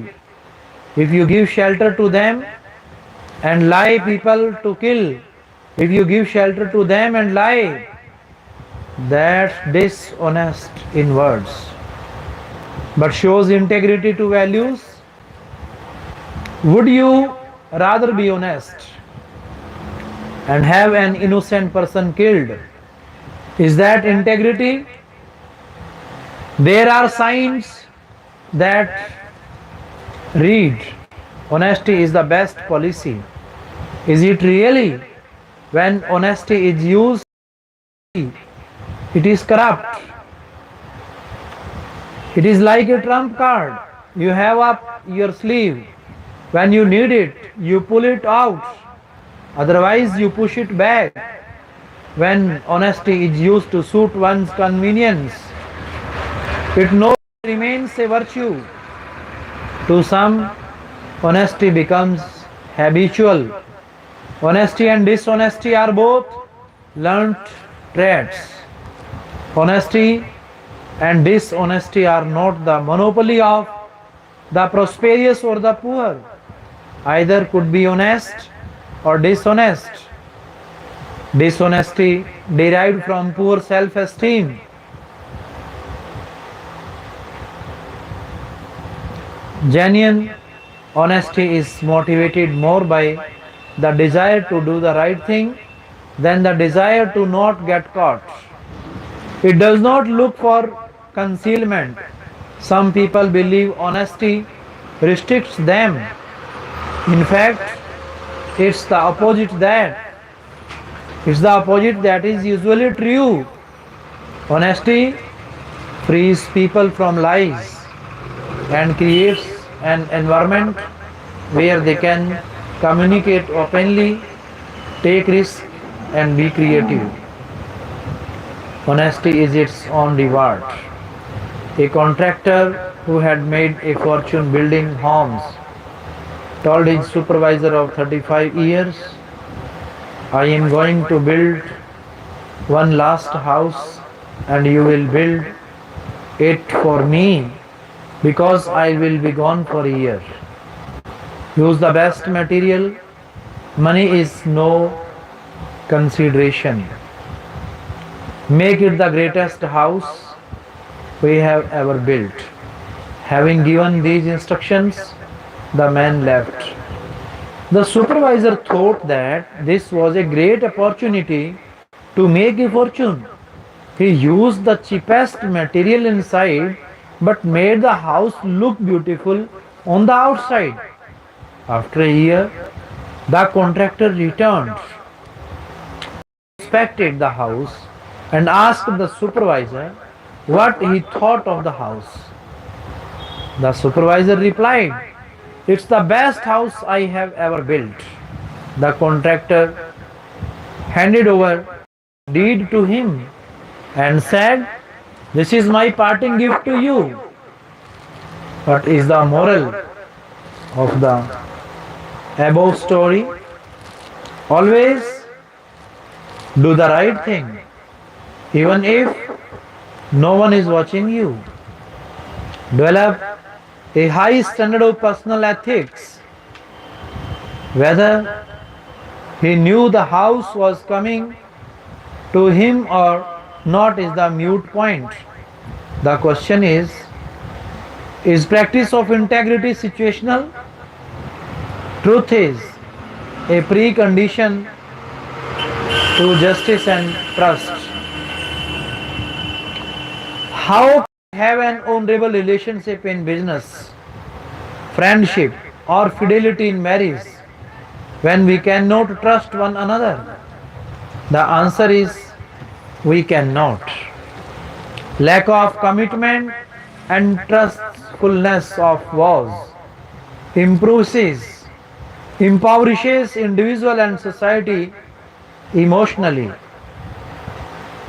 If you give shelter to them and lie, people to kill. If you give shelter to them and lie, that's dishonest in words, but shows integrity to values. Would you rather be honest and have an innocent person killed? Is that integrity? There are signs that read, honesty is the best policy. Is it really? When honesty is used, it is corrupt. It is like a trump card you have up your sleeve. When you need it, you pull it out. Otherwise, you push it back. When honesty is used to suit one's convenience, it no longer remains a virtue. To some, honesty becomes habitual. Honesty and dishonesty are both learnt traits. Honesty and dishonesty are not the monopoly of the prosperous or the poor. Either could be honest or dishonest. Dishonesty derived from poor self esteem. Genuine honesty is motivated more by the desire to do the right thing than the desire to not get caught. It does not look for concealment. Some people believe honesty restricts them. In fact, it's the opposite that. It's the opposite that is usually true. Honesty frees people from lies and creates an environment where they can communicate openly, take risks, and be creative. Honesty is its own reward. A contractor who had made a fortune building homes told his supervisor of 35 years, I am going to build one last house and you will build it for me because I will be gone for a year. Use the best material. Money is no consideration. Make it the greatest house we have ever built. Having given these instructions, the man left. The supervisor thought that this was a great opportunity to make a fortune. He used the cheapest material inside but made the house look beautiful on the outside. After a year, the contractor returned, inspected the house, and asked the supervisor what he thought of the house. The supervisor replied, it's the best house I have ever built. The contractor handed over the deed to him and said, this is my parting gift to you. What is the moral of the above story? Always do the right thing, even if no one is watching you. Develop a high standard of personal ethics. Whether he knew the house was coming to him or not is the mute point. The question is practice of integrity situational? Truth is a precondition to justice and trust. How have an honorable relationship in business, friendship, or fidelity in marriage when we cannot trust one another? The answer is we cannot. Lack of commitment and trustfulness of vows impoverishes individual and society emotionally.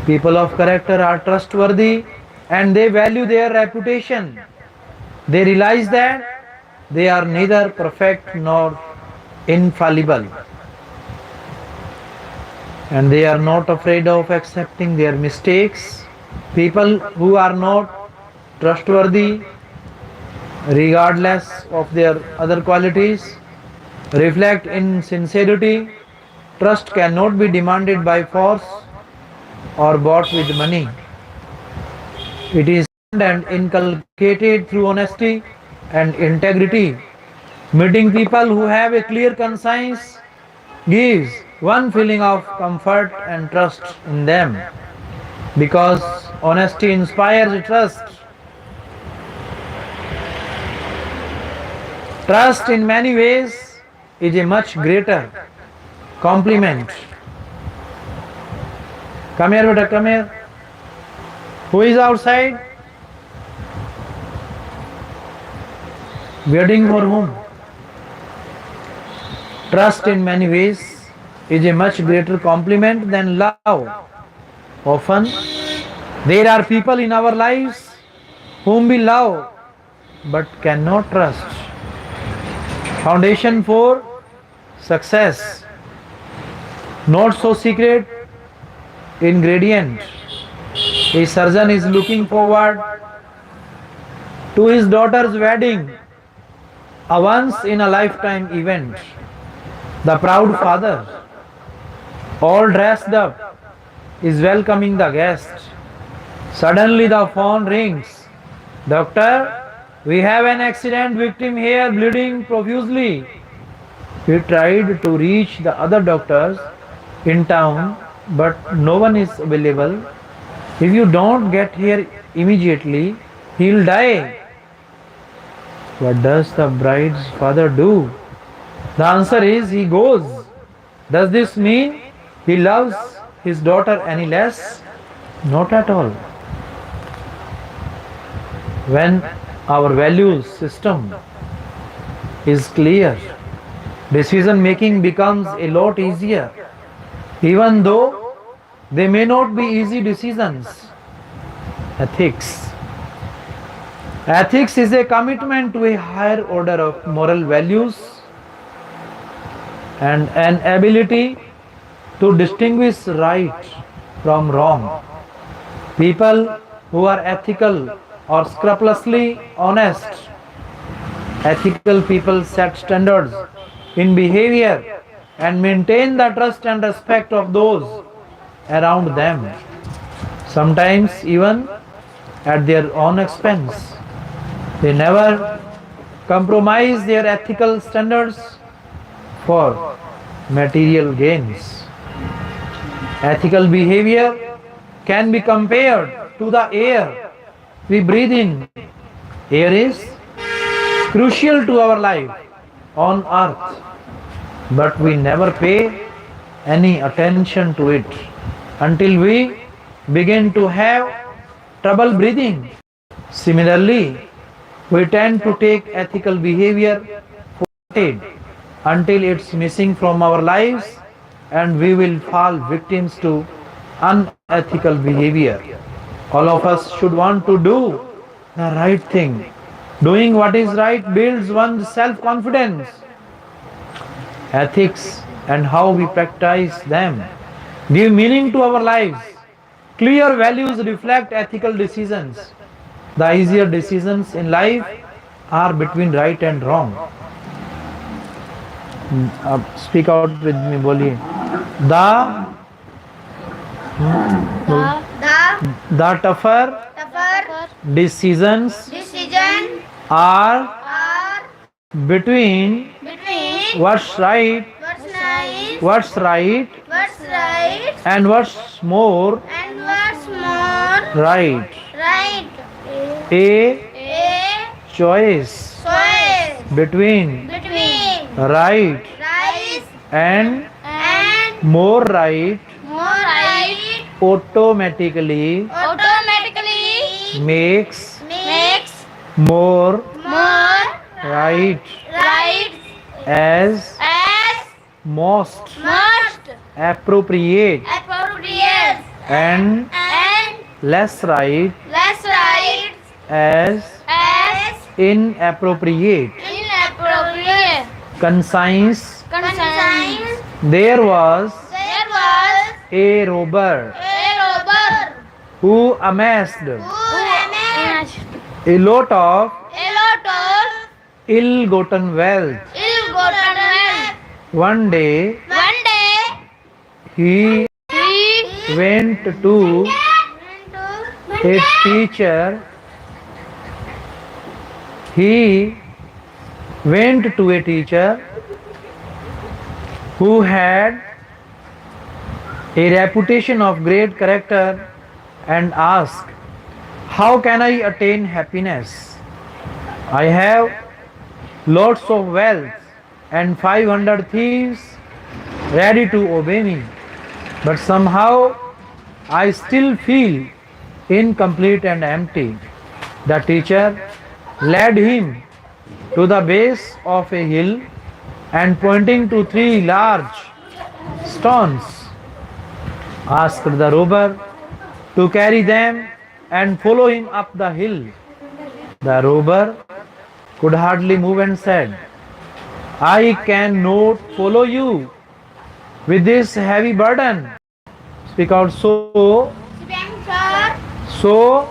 People of character are trustworthy and they value their reputation. They realize that they are neither perfect nor infallible. And they are not afraid of accepting their mistakes. People who are not trustworthy, regardless of their other qualities, reflect insincerity. Trust cannot be demanded by force or bought with money. It is earned and inculcated through honesty and integrity. Meeting people who have a clear conscience gives one feeling of comfort and trust in them because honesty inspires trust. Trust in many ways is a much greater compliment. Come here, beta, come here. Who is outside? Waiting for whom? Trust in many ways is a much greater compliment than love. Often, there are people in our lives whom we love but cannot trust. Foundation for success. Not so secret ingredient. A surgeon is looking forward to his daughter's wedding, a once in a lifetime event. The proud father, all dressed up, is welcoming the guest. Suddenly the phone rings. Doctor, we have an accident victim here bleeding profusely. He tried to reach the other doctors in town, but no one is available. If you don't get here immediately, he'll die. What does the bride's father do? The answer is he goes. Does this mean he loves his daughter any less? Not at all. When our value system is clear, decision making becomes a lot easier, even though they may not be easy decisions. Ethics. Ethics is a commitment to a higher order of moral values and an ability to distinguish right from wrong. People who are ethical or scrupulously honest. Ethical people set standards in behavior and maintain the trust and respect of those around them, sometimes even at their own expense. They never compromise their ethical standards for material gains. Ethical behavior can be compared to the air we breathe in. Air is crucial to our life on earth, but we never pay any attention to it until we begin to have trouble breathing. Similarly, we tend to take ethical behavior for granted until it's missing from our lives and we will fall victims to unethical behavior. All of us should want to do the right thing. Doing what is right builds one's self-confidence. Ethics and how we practice them give meaning to our lives. Clear values reflect ethical decisions. The easier decisions in life are between right and wrong. Speak out with me, बोलिए. The the tougher decisions are between what's right and what's more right. A choice between right and more right automatically makes more right as most appropriate and less right as inappropriate. Conscience. There was a robber who amassed a lot of ill-gotten wealth. One day he went to a teacher. He went to a teacher who had a reputation of great character and asked, "How can I attain happiness? I have lots of wealth and 500 thieves ready to obey me, but somehow I still feel incomplete and empty." The teacher led him to the base of a hill and pointing to three large stones? Asked the robber to carry them and follow him up the hill. The robber could hardly move and said, I cannot follow you with this heavy burden. Speak out. Spencer. So So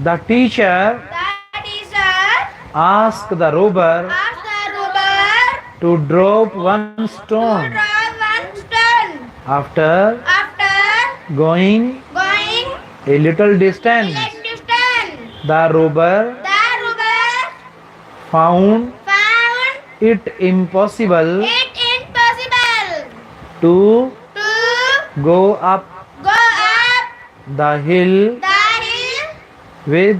the teacher that is a asked the robber ask the robber to drop one to stone. draw one stone. After After going going a little distance, next distance, the robber the robber found found it impossible it impossible to to go up go up the hill the hill with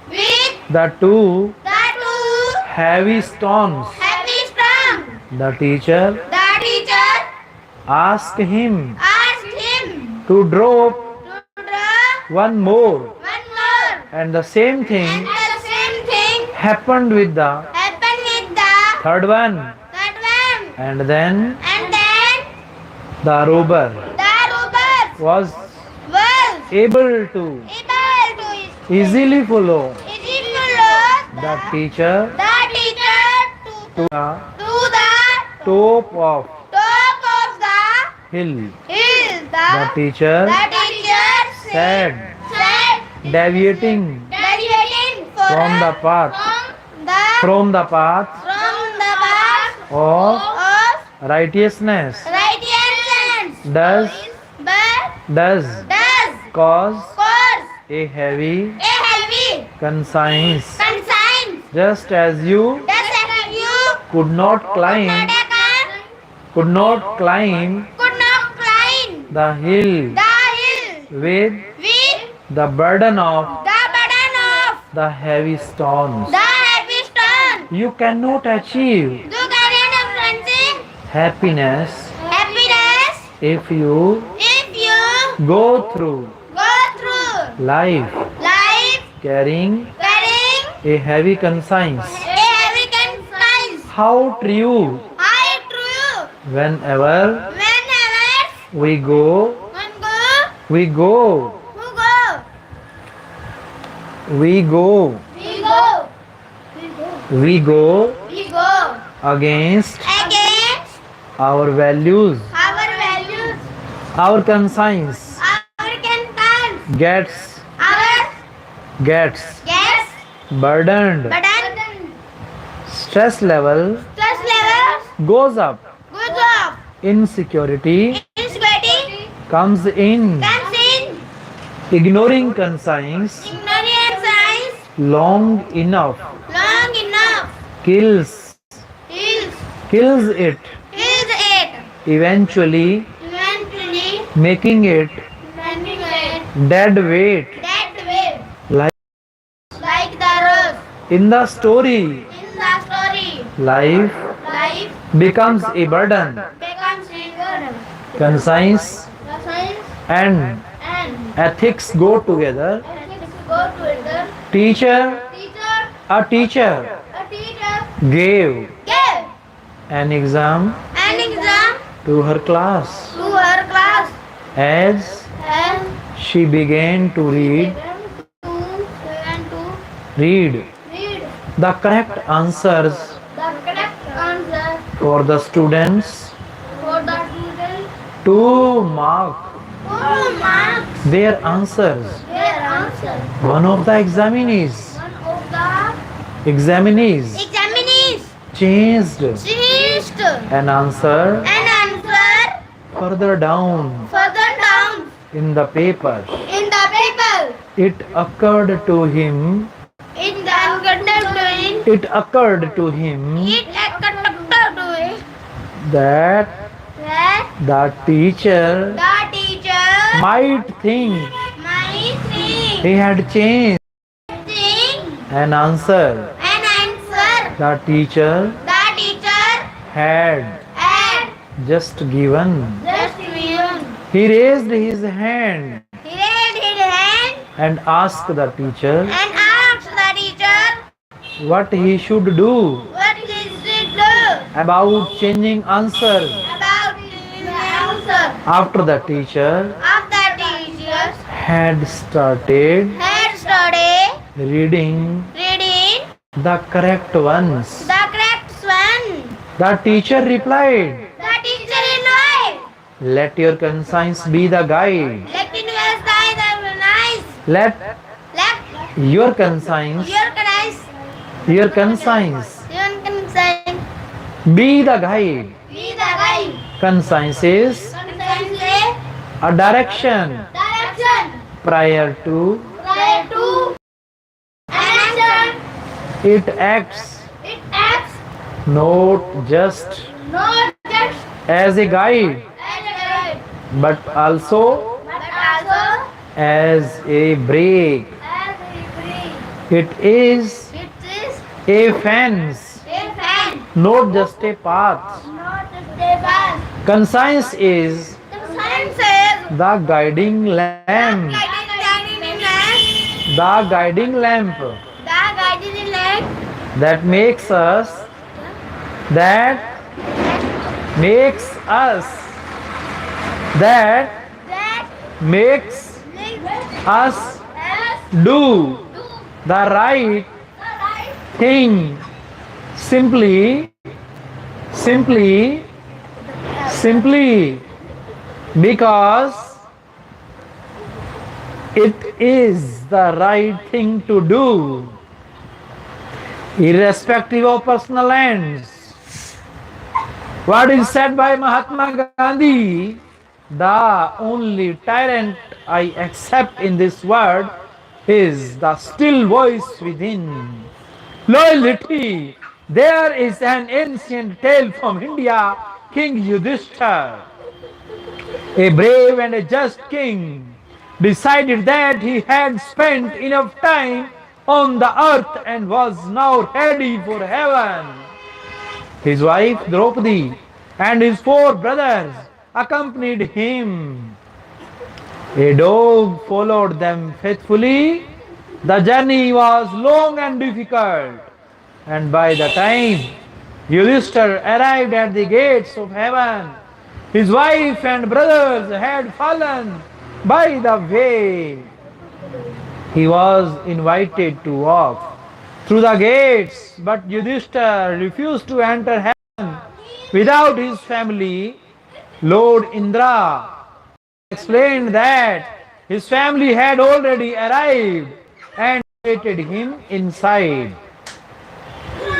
with the two the two heavy stones. heavy stones. The teacher The teacher asked him asked him to drop to draw one more, one more, and the same and thing the same thing happened with the happened with the third one. third one. And then And then the robber the robber was was able to able to easily follow easily follow the teacher the teacher to the to the top of top of the hill. hill. The teacher The teacher said, said deviating deviating from the path from the path of of righteousness righteousness does does cause cause a heavy a heavy conscience, conscience, just as you just as you could not climb could not climb the hill the hill with with the burden of the burden of the heavy stones. the heavy stone. You cannot achieve You cannot friendship happiness happiness if you if you go through go through life life carrying carrying a heavy conscience. a heavy conscience. How true! How true. Whenever Whenever we go, one go, we go, who go? we go, We go. we go We go against against our values, our values, our conscience our conscience, gets our gets yes, burdened. burden, Stress level stress levels, goes up. goes up, Insecurity insecurity comes in. comes in, Ignoring conscience ignorance science long enough long enough kills is it, it, eventually eventually making it running it dead weight. that way, Like like the rose in the story, in the story. life Life becomes a burden. becomes rigor. Conscience The science and and ethics go together. ethics go together. Teacher, A a teacher teacher gave gave an exam an exam to her class. to her class As and she began to read to read read the correct answers the correct answer for the students for the student to mark who marks their answers. their answer. One of the examinees One of the examinees examinees changed changed an answer an answer further down further down in the paper. in the paper. It occurred to him In the doing it occurred to him it occurred to it that that the teacher the teacher might think might think he had changed an answer an answer the teacher the teacher had had just given. just given. He raised his hand He raised his hand and asked the teacher and asked the teacher what he should do what he should do about changing answers. about After the teacher Of the teachers had had started reading reading the correct ones, the correct one. the teacher replied, The teacher replied, let your conscience be the guide. let invest the nice. Let Let your conscience, your nice. your conscience Your conscience be the guide. be the guide. Conscience is Conscience a direction direction prior to prior to an action. it acts, It acts not just not just as a guide as a guide, but also but also as a brake. as a free. It is It is a fence, a fan, not just a path. not a path. Conscience is The science says the guiding lamp, the guiding lamp that makes us, that makes us, that makes us do the right thing. Simply, simply, simply because it is the right thing to do, irrespective of personal ends. What is said by Mahatma Gandhi? The only tyrant I accept in this world is the still voice within. Loyalty. There is an ancient tale from India, King Yudhishthira, a brave and a just king, decided that he had spent enough time on the earth and was now ready for heaven. His wife Draupadi and his 4 brothers accompanied him. A dog followed them faithfully. The journey was long and difficult, and by the time Yudhishthira arrived at the gates of heaven, his wife and brothers had fallen by the way. He was invited to walk through the gates, but Yudhishthira refused to enter heaven without his family. Lord Indra explained that his family had already arrived and invited him inside.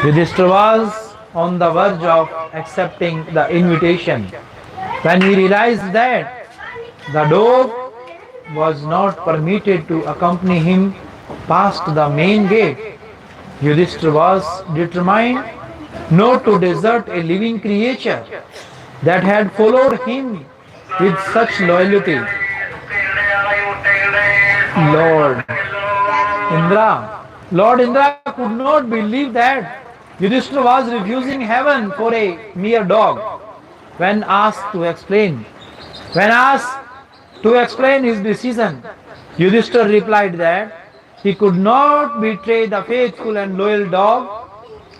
Yudhishthira was on the verge of accepting the invitation when he realized that the dog was not permitted to accompany him past the main gate. Yudhishthira was determined not to desert a living creature that had followed him with such loyalty. Lord Lord Indra could not believe that Yudhishthira was refusing heaven for a mere dog. When asked to explain his decision, Yudhishthira replied that he could not betray the faithful and loyal dog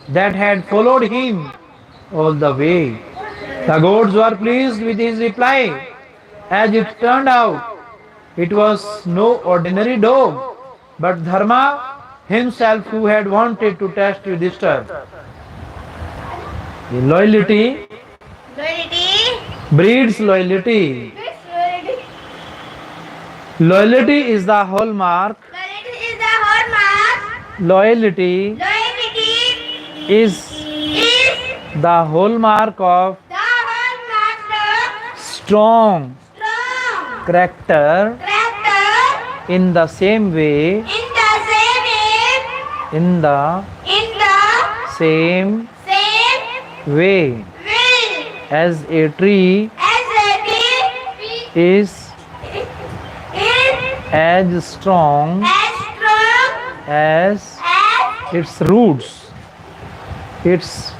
that had followed him all the way. The gods were pleased with his reply. As it turned out, it was no ordinary dog, but Dharma himself who had wanted to test Yudhishthira. Loyalty Loyalty. breeds loyalty. Loyalty is the hallmark. Loyalty is the hallmark. Loyalty Loyalty is is the hallmark of the hallmark of strong strong character. character. In the same way, In the same in the same same way way as a tree as a tree is is as strong as strong as as its roots. Its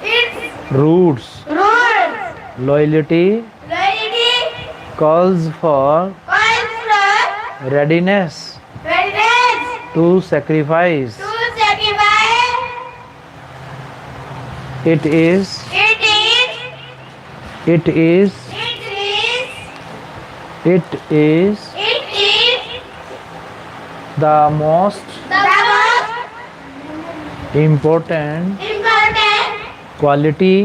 its roots. roots. Loyalty Loyalty calls for calls for readiness readiness to sacrifice. to sacrifice. It is It is it is it is It is the most important quality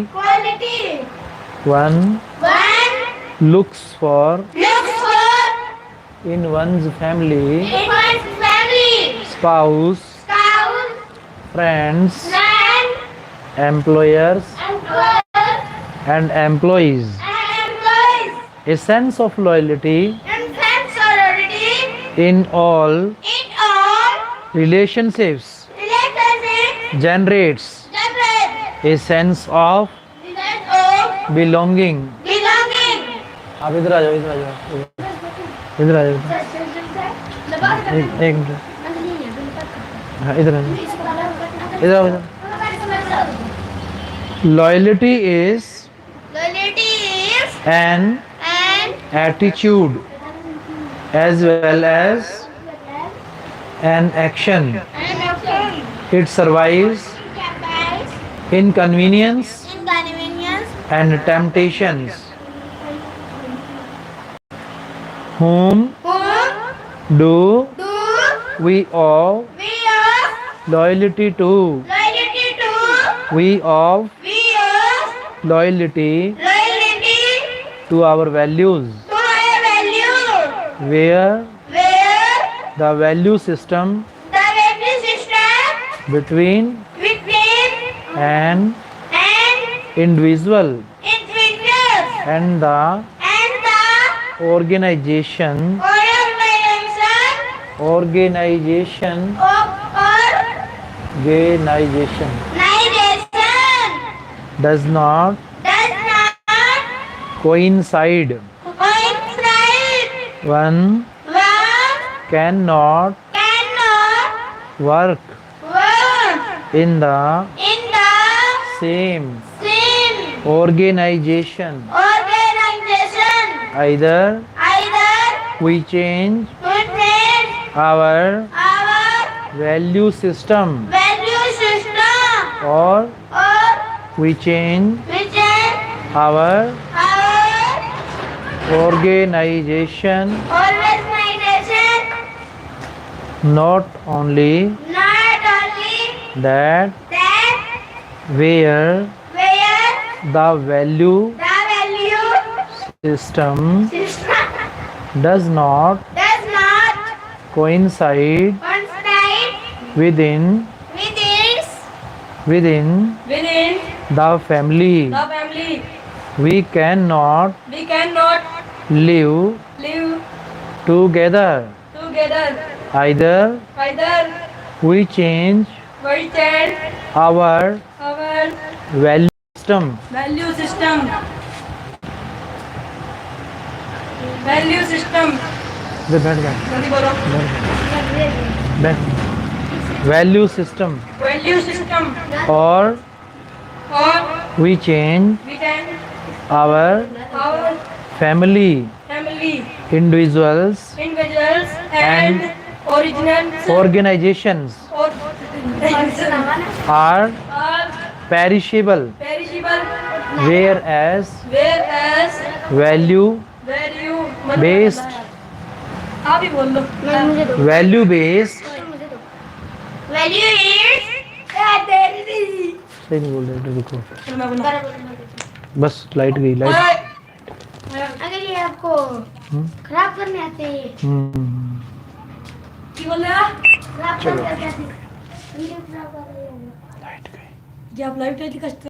one looks for in one's family, spouse, friends, employers, and employees. A sense of loyalty in all relationships generates a sense of belonging. आप इधर आ जाओ, इधर आ जाओ, इधर आ जाओ, एक minute, हाँ इधर आ जाओ, इधर आओ, इधर. Loyalty is an attitude as well as an action. It survives inconvenience and temptations. Whom do we owe loyalty to? We owe loyalty to our values, where the value system between an individual and the organization does not coincide. One cannot work in the same organization. Either we change our value system or we change our organization. Not only that, where the value system does not coincide within the family, we cannot live together. Either we change our value system इधर बैठ गया, बैठ. Value system or we change our family, individuals and organizations are perishable, whereas value based सही नहीं बोल रहे, इधर देखो, बस लाइट गई, लाइट. अगर ये आपको खराब करने आते हैं, चलो लाइट गई. आप लाइव